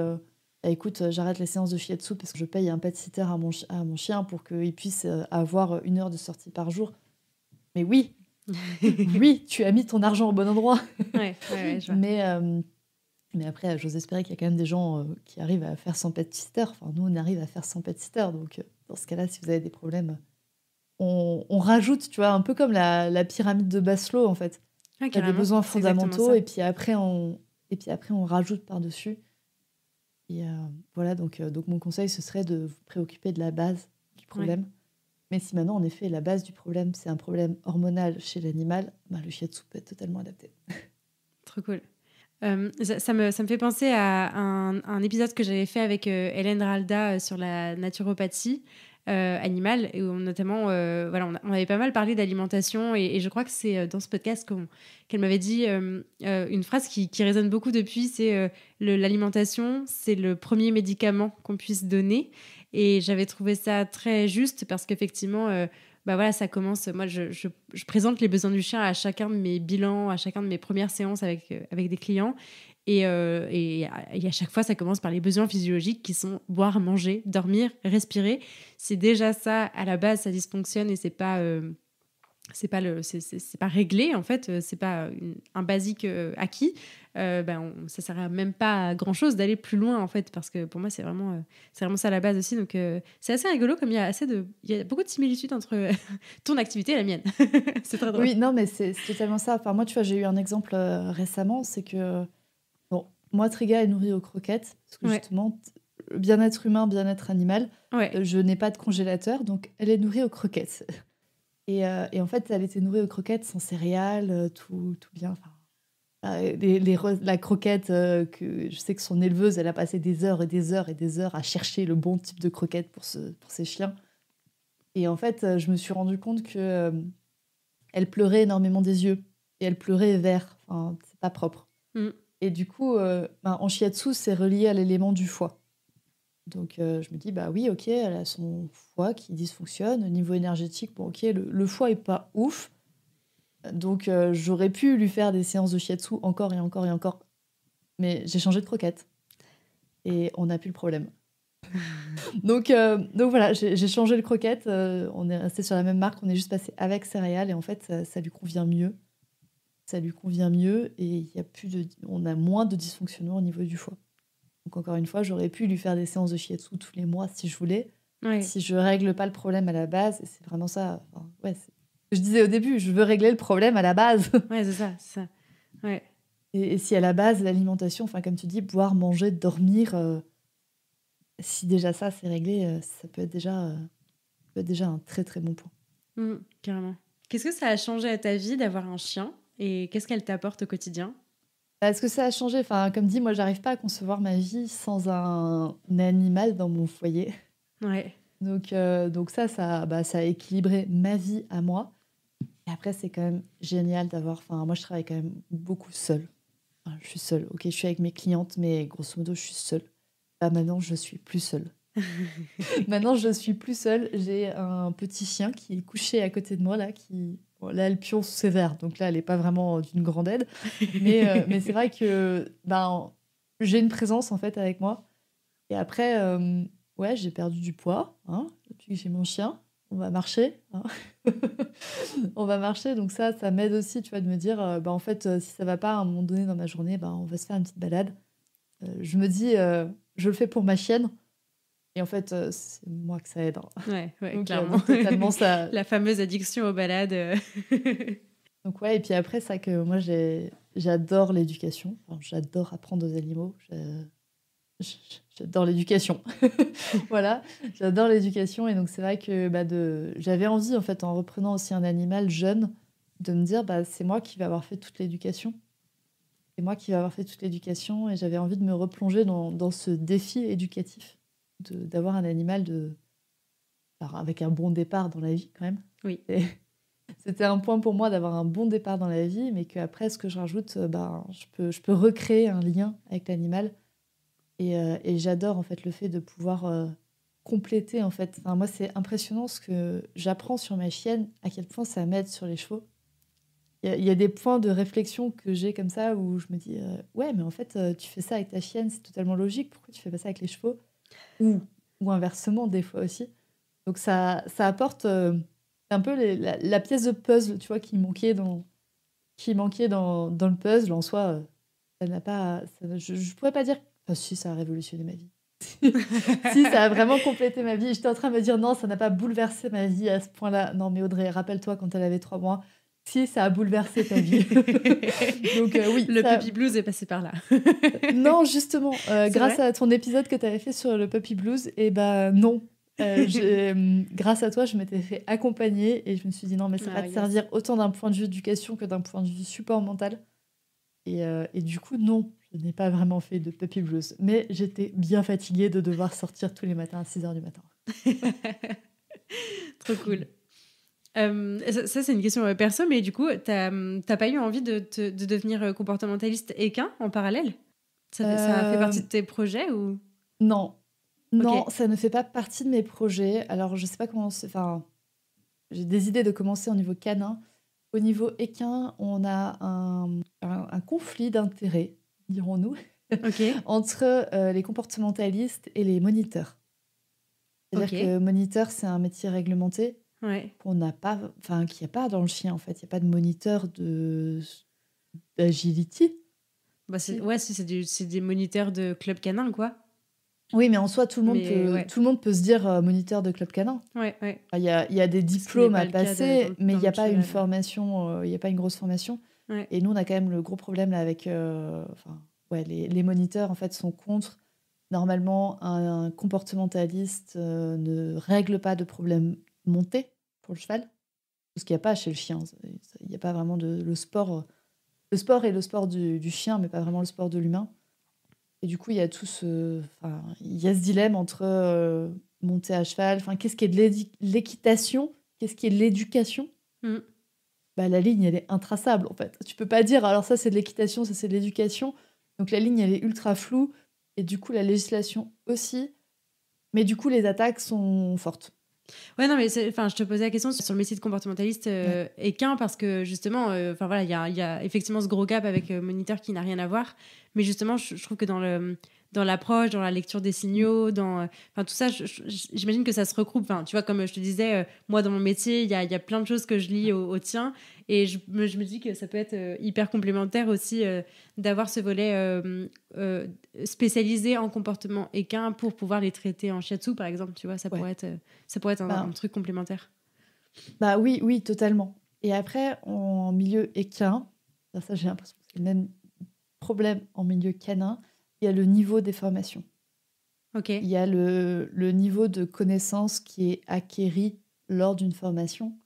écoute, j'arrête les séances de shiatsu parce que je paye un pet-sitter à mon chien pour qu'il puisse avoir 1 heure de sortie par jour. Mais oui, oui, tu as mis ton argent au bon endroit. Ouais, je vois. Mais après, j'ose espérer qu'il y a quand même des gens qui arrivent à faire 100 pet-sitter. Enfin, nous, on arrive à faire 100 pet-sitter. Donc, dans ce cas-là, si vous avez des problèmes, on rajoute, tu vois, un peu comme la pyramide de Maslow, en fait. Ouais, il y a des besoins fondamentaux et puis après, on rajoute par-dessus. Et voilà, donc mon conseil, ce serait de vous préoccuper de la base du problème. Mais si maintenant, en effet, la base du problème, c'est un problème hormonal chez l'animal, le shiatsu peut être totalement adapté. Trop cool. Ça me fait penser à un épisode que j'avais fait avec Hélène Ralda sur la naturopathie animale, et où notamment on avait pas mal parlé d'alimentation, et je crois que c'est dans ce podcast qu'elle m'avait dit une phrase qui résonne beaucoup depuis, c'est l'alimentation, c'est le premier médicament qu'on puisse donner. Et j'avais trouvé ça très juste parce qu'effectivement ça commence. Moi, je présente les besoins du chien à chacun de mes bilans, à chacun de mes premières séances avec des clients. Et à chaque fois, ça commence par les besoins physiologiques qui sont boire, manger, dormir, respirer. C'est déjà ça, à la base, ça dysfonctionne et c'est pas réglé, en fait. C'est pas un basique acquis. Ça sert même pas à grand chose d'aller plus loin, en fait, parce que pour moi c'est vraiment ça la base aussi. Donc c'est assez rigolo, comme il y a beaucoup de similitudes entre ton activité et la mienne. C'est très drôle. Oui, non, mais c'est totalement ça. Enfin, moi, tu vois, j'ai eu un exemple récemment, c'est que moi, Triga est nourrie aux croquettes parce que justement, bien-être humain, bien-être animal, je n'ai pas de congélateur, donc elle est nourrie aux croquettes. Et en fait, elle était nourrie aux croquettes sans céréales, tout bien. La croquette, que je sais que son éleveuse, elle a passé des heures et des heures et des heures à chercher le bon type de croquette pour ses chiens. Et en fait, je me suis rendu compte que elle pleurait énormément des yeux. Et elle pleurait vert. Enfin, c'est pas propre. Et du coup, en shiatsu, c'est relié à l'élément du foie. Donc je me dis, oui, ok, elle a son foie qui dysfonctionne. Au niveau énergétique, bon, ok, le foie est pas ouf. Donc j'aurais pu lui faire des séances de shiatsu encore et encore et encore. Mais j'ai changé de croquette. Et on n'a plus le problème. donc voilà, j'ai changé de croquette. On est resté sur la même marque. On est juste passé avec céréales. Et en fait, ça lui convient mieux. Ça lui convient mieux. Et on a moins de dysfonctionnement au niveau du foie. Donc encore une fois, j'aurais pu lui faire des séances de shiatsu tous les mois si je voulais. Si je règle pas le problème à la base. Et c'est vraiment ça. Je disais au début, je veux régler le problème à la base. Ouais, c'est ça. Ouais. Et si à la base, l'alimentation, comme tu dis, boire, manger, dormir, si déjà ça, c'est réglé, ça peut être déjà un très, très bon point. Carrément. Qu'est-ce que ça a changé à ta vie d'avoir un chien et qu'est-ce qu'elle t'apporte au quotidien ? Est-ce que ça a changé ? Comme dit, moi, j'arrive pas à concevoir ma vie sans un animal dans mon foyer. Ouais. Donc ça a équilibré ma vie à moi. Et après, c'est quand même génial d'avoir... moi, je travaille quand même beaucoup seule. Je suis seule. Ok, je suis avec mes clientes, mais grosso modo, je suis seule. Maintenant, je suis plus seule. Maintenant, je suis plus seule. J'ai un petit chien qui est couché à côté de moi, là, là, elle pionce sévère. Donc là, elle n'est pas vraiment d'une grande aide. Mais c'est vrai que j'ai une présence, en fait, avec moi. Et après, j'ai perdu du poids depuis que j'ai mon chien. On va marcher. On va marcher, donc ça m'aide aussi, tu vois, de me dire, en fait, si ça va pas à un moment donné dans ma journée, on va se faire une petite balade. Je me dis, je le fais pour ma chienne. Et en fait, c'est moi que ça aide. Ouais, donc, clairement. Totalement ça. La fameuse addiction aux balades. Donc et puis après, c'est que moi, j'adore l'éducation. J'adore apprendre aux animaux. J'adore l'éducation. Voilà, j'adore l'éducation. Et donc, c'est vrai que j'avais envie, en fait, en reprenant aussi un animal jeune, de me dire, c'est moi qui vais avoir fait toute l'éducation. C'est moi qui vais avoir fait toute l'éducation. Et j'avais envie de me replonger dans ce défi éducatif, d'avoir un animal avec un bon départ dans la vie, quand même. Oui. C'était un point pour moi d'avoir un bon départ dans la vie, mais qu'après, ce que je rajoute, je peux recréer un lien avec l'animal. Et j'adore en fait le fait de pouvoir compléter en fait. Moi, c'est impressionnant ce que j'apprends sur ma chienne, à quel point ça m'aide sur les chevaux. Il y a des points de réflexion que j'ai comme ça où je me dis ouais, mais en fait tu fais ça avec ta chienne, c'est totalement logique. Pourquoi tu fais pas ça avec les chevaux ? Ou inversement des fois aussi. Donc ça apporte un peu la pièce de puzzle, tu vois, qui manquait dans le puzzle en soi. Ça n'a pas. Je pourrais pas dire. Si, ça a révolutionné ma vie. Si, ça a vraiment complété ma vie. J'étais en train de me dire non, ça n'a pas bouleversé ma vie à ce point-là. Non, mais Audrey, rappelle-toi quand elle avait 3 mois. Si, ça a bouleversé ta vie. Donc oui. Le puppy blues est passé par là. Non, justement, grâce à ton épisode que tu avais fait sur le puppy blues, non. Grâce à toi, je m'étais fait accompagner et je me suis dit non, mais ça va te servir autant d'un point de vue éducation que d'un point de vue support mental. Et du coup, non, je n'ai pas vraiment fait de puppy blues. Mais j'étais bien fatiguée de devoir sortir tous les matins à 6h du matin. Trop cool. Ça, c'est une question perso, mais du coup, t'as pas eu envie de devenir comportementaliste équin en parallèle? Ça a fait partie de tes projets ou... Non. Non, ça ne fait pas partie de mes projets. Alors, je sais pas comment... Enfin, j'ai des idées de commencer au niveau canin. Au niveau équin, on a un conflit d'intérêts, dirons-nous, entre les comportementalistes et les moniteurs. C'est-à-dire que moniteur, c'est un métier réglementé qu'on n'a pas, enfin, qu'il n'y a pas dans le chien, en fait. Il n'y a pas de moniteur d'agility. Bah c'est des moniteurs de club canin, quoi. Oui, mais en soi, tout le monde peut se dire moniteur de club canin. Il y a des diplômes à passer, mais il n'y a pas une formation, il n'y a pas une grosse formation. Et nous, on a quand même le gros problème là, avec... les moniteurs, en fait, sont contre. Normalement, un comportementaliste ne règle pas de problème monté pour le cheval. Parce qu'il n'y a pas chez le chien. Il n'y a pas vraiment le sport. Le sport est le sport du chien, mais pas vraiment le sport de l'humain. Et du coup, il y a il y a ce dilemme entre monter à cheval. Enfin, qu'est-ce qui est de l'équitation? Qu'est-ce qui est de l'éducation? Bah, la ligne, elle est intraçable, en fait. Tu peux pas dire, alors ça, c'est de l'équitation, ça, c'est de l'éducation. Donc la ligne, elle est ultra floue. Et du coup, la législation aussi. Mais du coup, les attaques sont fortes. Ouais, non, mais je te posais la question sur le métier de comportementaliste équin parce que justement, il y a effectivement ce gros gap avec moniteur qui n'a rien à voir. Mais justement, je trouve que dans l'approche, dans la lecture des signaux, tout ça, j'imagine que ça se regroupe. Tu vois, comme je te disais, moi, dans mon métier, il y a plein de choses que je lis au tien. Et je me dis que ça peut être hyper complémentaire aussi d'avoir ce volet spécialisé en comportement équin pour pouvoir les traiter en shiatsu, par exemple. Tu vois, ça pourrait être un truc complémentaire. Bah oui, totalement. Et après, en milieu équin, ça j'ai l'impression que c'est le même problème en milieu canin, il y a le niveau des formations. Il y a le niveau de connaissance qui est acquéri lors d'une formation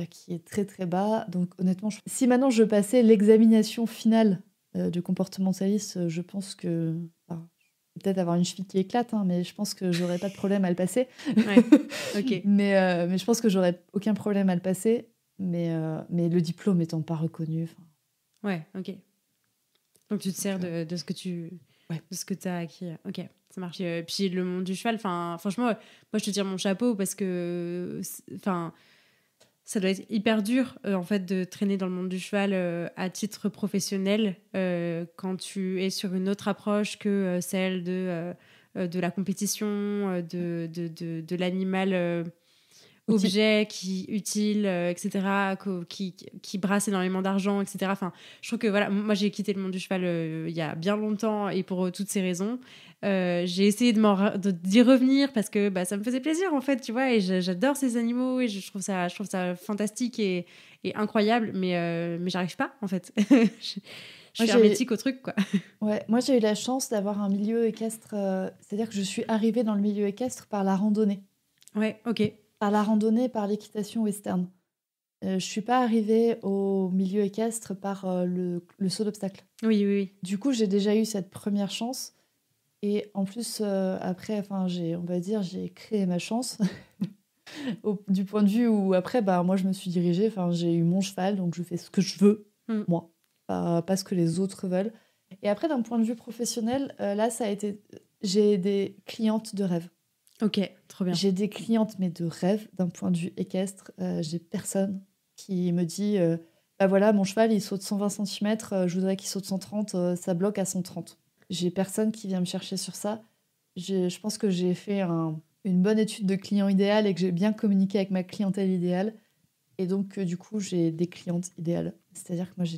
qui est très très bas. Donc honnêtement, si maintenant je passais l'examination finale du comportementaliste, je pense que... peut-être avoir une cheville qui éclate, mais je pense que j'aurais pas de problème à le passer. Mais je pense que j'aurais aucun problème à le passer, mais le diplôme étant pas reconnu. Ouais, ok. Donc tu te sers de ce que de ce que tu as acquis. Ok, ça marche. Puis le monde du cheval, franchement, moi je te tire mon chapeau parce que ça doit être hyper dur en fait de traîner dans le monde du cheval à titre professionnel quand tu es sur une autre approche que celle de la compétition, de l'animal objet qui utile, etc., qui brasse énormément d'argent, etc. Je trouve que voilà, moi j'ai quitté le monde du cheval il y a bien longtemps et pour toutes ces raisons. J'ai essayé d'y revenir parce que ça me faisait plaisir en fait, tu vois, et j'adore ces animaux et je trouve ça fantastique et incroyable, mais j'arrive pas en fait. Je suis hermétique au truc, quoi. Ouais, moi j'ai eu la chance d'avoir un milieu équestre, c'est-à-dire que je suis arrivée dans le milieu équestre par la randonnée. Ouais, ok. Par la randonnée, par l'équitation western. Je suis pas arrivée au milieu équestre par le saut d'obstacle. Oui. Du coup, j'ai déjà eu cette première chance. Et en plus, après, j'ai créé ma chance. Du point de vue où, après, moi, je me suis dirigée. J'ai eu mon cheval, donc je fais ce que je veux, moi. Pas ce que les autres veulent. Et après, d'un point de vue professionnel, là, ça a été... J'ai des clientes de rêve. Ok, trop bien. J'ai des clientes, mais de rêve, d'un point de vue équestre. J'ai personne qui me dit voilà, mon cheval, il saute 120 cm, je voudrais qu'il saute 130, ça bloque à 130. J'ai personne qui vient me chercher sur ça. Je pense que j'ai fait une bonne étude de client idéal et que j'ai bien communiqué avec ma clientèle idéale. Et donc, du coup, j'ai des clientes idéales. C'est-à-dire que moi, j'ai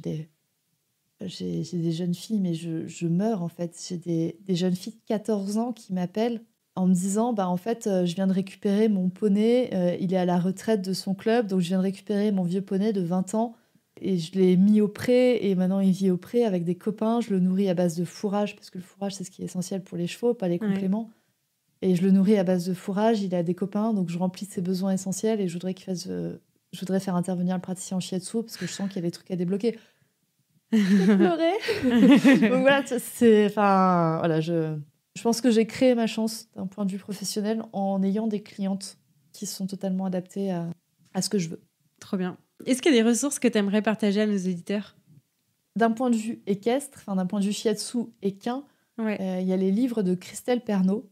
des jeunes filles, mais je meurs, en fait. J'ai des jeunes filles de 14 ans qui m'appellent en me disant, en fait, je viens de récupérer mon poney, il est à la retraite de son club, donc je viens de récupérer mon vieux poney de 20 ans, et je l'ai mis au pré, et maintenant il vit au pré avec des copains, je le nourris à base de fourrage, parce que le fourrage, c'est ce qui est essentiel pour les chevaux, pas les compléments. Et je le nourris à base de fourrage, il a des copains, donc je remplis ses besoins essentiels et je voudrais je voudrais faire intervenir le praticien en shiatsu parce que je sens qu'il y a des trucs à débloquer. Je pleurer. Donc voilà, voilà, je pense que j'ai créé ma chance d'un point de vue professionnel en ayant des clientes qui sont totalement adaptées à ce que je veux. Trop bien. Est-ce qu'il y a des ressources que tu aimerais partager à nos éditeurs ? D'un point de vue équestre, d'un point de vue shiatsu équin, ouais. Y a les livres de Christelle Pernaut.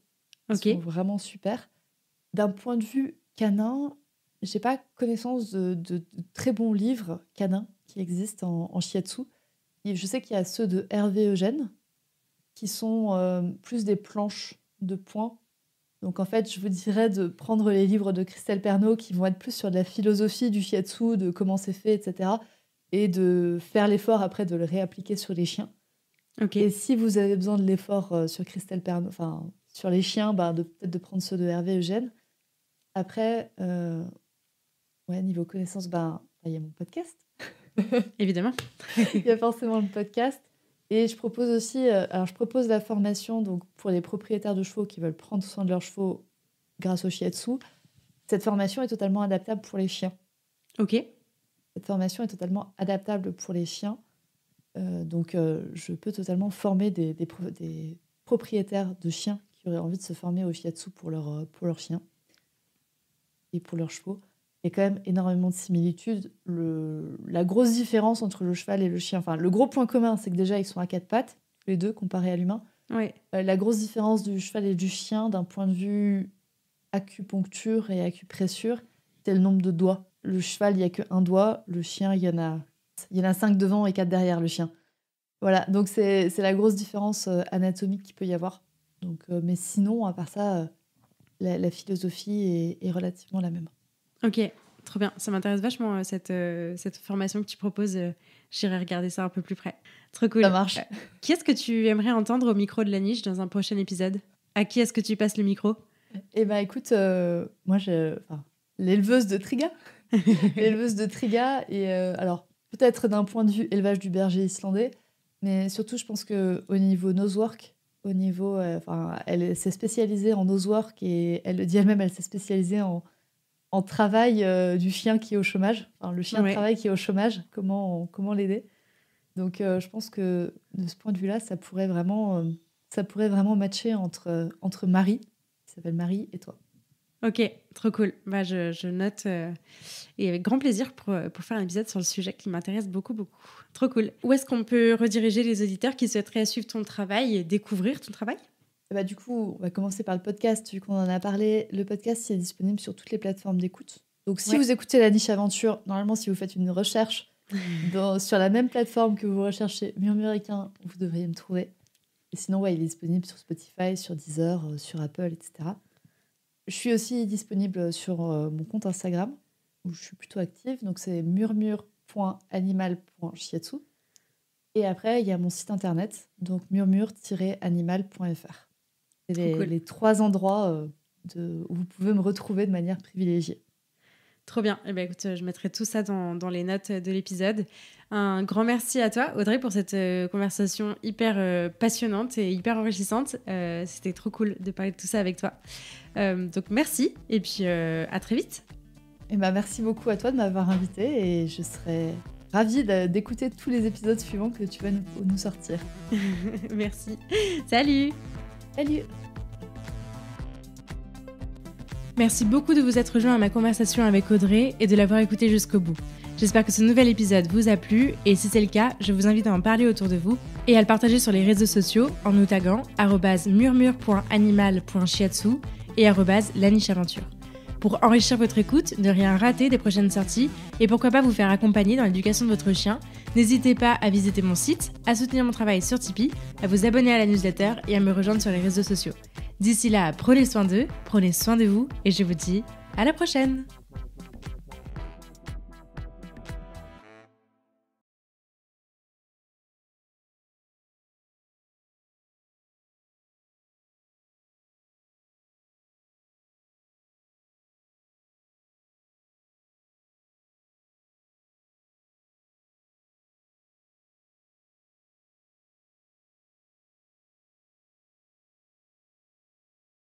Qui sont vraiment super. D'un point de vue canin, j'ai pas connaissance de très bons livres canins qui existent en shiatsu. Et je sais qu'il y a ceux de Hervé Eugène qui sont plus des planches de points. Donc en fait, je vous dirais de prendre les livres de Christelle Pernaut qui vont être plus sur de la philosophie du shiatsu, de comment c'est fait, etc. Et de faire l'effort après de le réappliquer sur les chiens. Et si vous avez besoin de l'effort sur Christelle Pernaut, sur les chiens, peut-être de prendre ceux de Hervé Eugène. Après, niveau connaissance, il y a mon podcast. Évidemment. Il y a forcément le podcast. Et je propose aussi, je propose la formation donc, pour les propriétaires de chevaux qui veulent prendre soin de leurs chevaux grâce au shiatsu. Cette formation est totalement adaptable pour les chiens. Cette formation est totalement adaptable pour les chiens. Donc, je peux totalement former des propriétaires de chiens qui auraient envie de se former au shiatsu pour leurs chiens et pour leurs chevaux. Il y a quand même énormément de similitudes. La grosse différence entre le cheval et le chien, le gros point commun, c'est que déjà, ils sont à 4 pattes, les deux, comparés à l'humain. La grosse différence du cheval et du chien, d'un point de vue acupuncture et acupressure, c'est le nombre de doigts. Le cheval, il n'y a qu'un doigt. Le chien, il y en a 5 devant et 4 derrière, le chien. Voilà, donc c'est la grosse différence anatomique qu'il peut y avoir. Donc, mais sinon, à part ça, la philosophie est relativement la même. Ok, trop bien. Ça m'intéresse vachement, cette formation que tu proposes. J'irai regarder ça un peu plus près. Trop cool. Ça marche. Qui est-ce que tu aimerais entendre au micro de la niche dans un prochain épisode ? À qui est-ce que tu passes le micro ? Écoute, moi, l'éleveuse de Triga. L'éleveuse de Triga. Et alors, peut-être d'un point de vue élevage du berger islandais, mais surtout, je pense qu'au niveau nosework, elle s'est spécialisée en nosework et elle le dit elle-même, elle s'est spécialisée en travail du chien qui est au chômage. Le chien de travail qui est au chômage, comment l'aider. Donc, je pense que de ce point de vue-là, ça pourrait vraiment matcher entre Marie, qui s'appelle Marie, et toi. Ok, trop cool. Je note et avec grand plaisir pour faire un épisode sur le sujet qui m'intéresse beaucoup, beaucoup. Trop cool. Où est-ce qu'on peut rediriger les auditeurs qui souhaiteraient suivre ton travail et découvrir ton travail ? Du coup, on va commencer par le podcast, vu qu'on en a parlé. Le podcast est disponible sur toutes les plateformes d'écoute. Donc, si vous écoutez La Niche Aventure, normalement, si vous faites une recherche sur la même plateforme que vous recherchez Murmuricain, vous devriez me trouver. Et sinon, il est disponible sur Spotify, sur Deezer, sur Apple, etc. Je suis aussi disponible sur mon compte Instagram, où je suis plutôt active. Donc, c'est murmure.animal.shiatsu. Et après, il y a mon site internet, donc murmure-animal.fr. C'est les 3 endroits où vous pouvez me retrouver de manière privilégiée. Trop bien. Écoute, je mettrai tout ça dans les notes de l'épisode. Un grand merci à toi, Audrey, pour cette conversation hyper passionnante et hyper enrichissante. C'était trop cool de parler de tout ça avec toi. Donc, merci. Et puis, à très vite. Merci beaucoup à toi de m'avoir invitée et je serai ravie d'écouter tous les épisodes suivants que tu vas nous sortir. Merci. Salut. Salut. Merci beaucoup de vous être rejoints à ma conversation avec Audrey et de l'avoir écoutée jusqu'au bout. J'espère que ce nouvel épisode vous a plu et si c'est le cas, je vous invite à en parler autour de vous et à le partager sur les réseaux sociaux en nous taguant @murmure.animal.shiatsu et @lanicheaventure. Pour enrichir votre écoute, ne rien rater des prochaines sorties et pourquoi pas vous faire accompagner dans l'éducation de votre chien, n'hésitez pas à visiter mon site, à soutenir mon travail sur Tipeee, à vous abonner à la newsletter et à me rejoindre sur les réseaux sociaux. D'ici là, prenez soin d'eux, prenez soin de vous et je vous dis à la prochaine!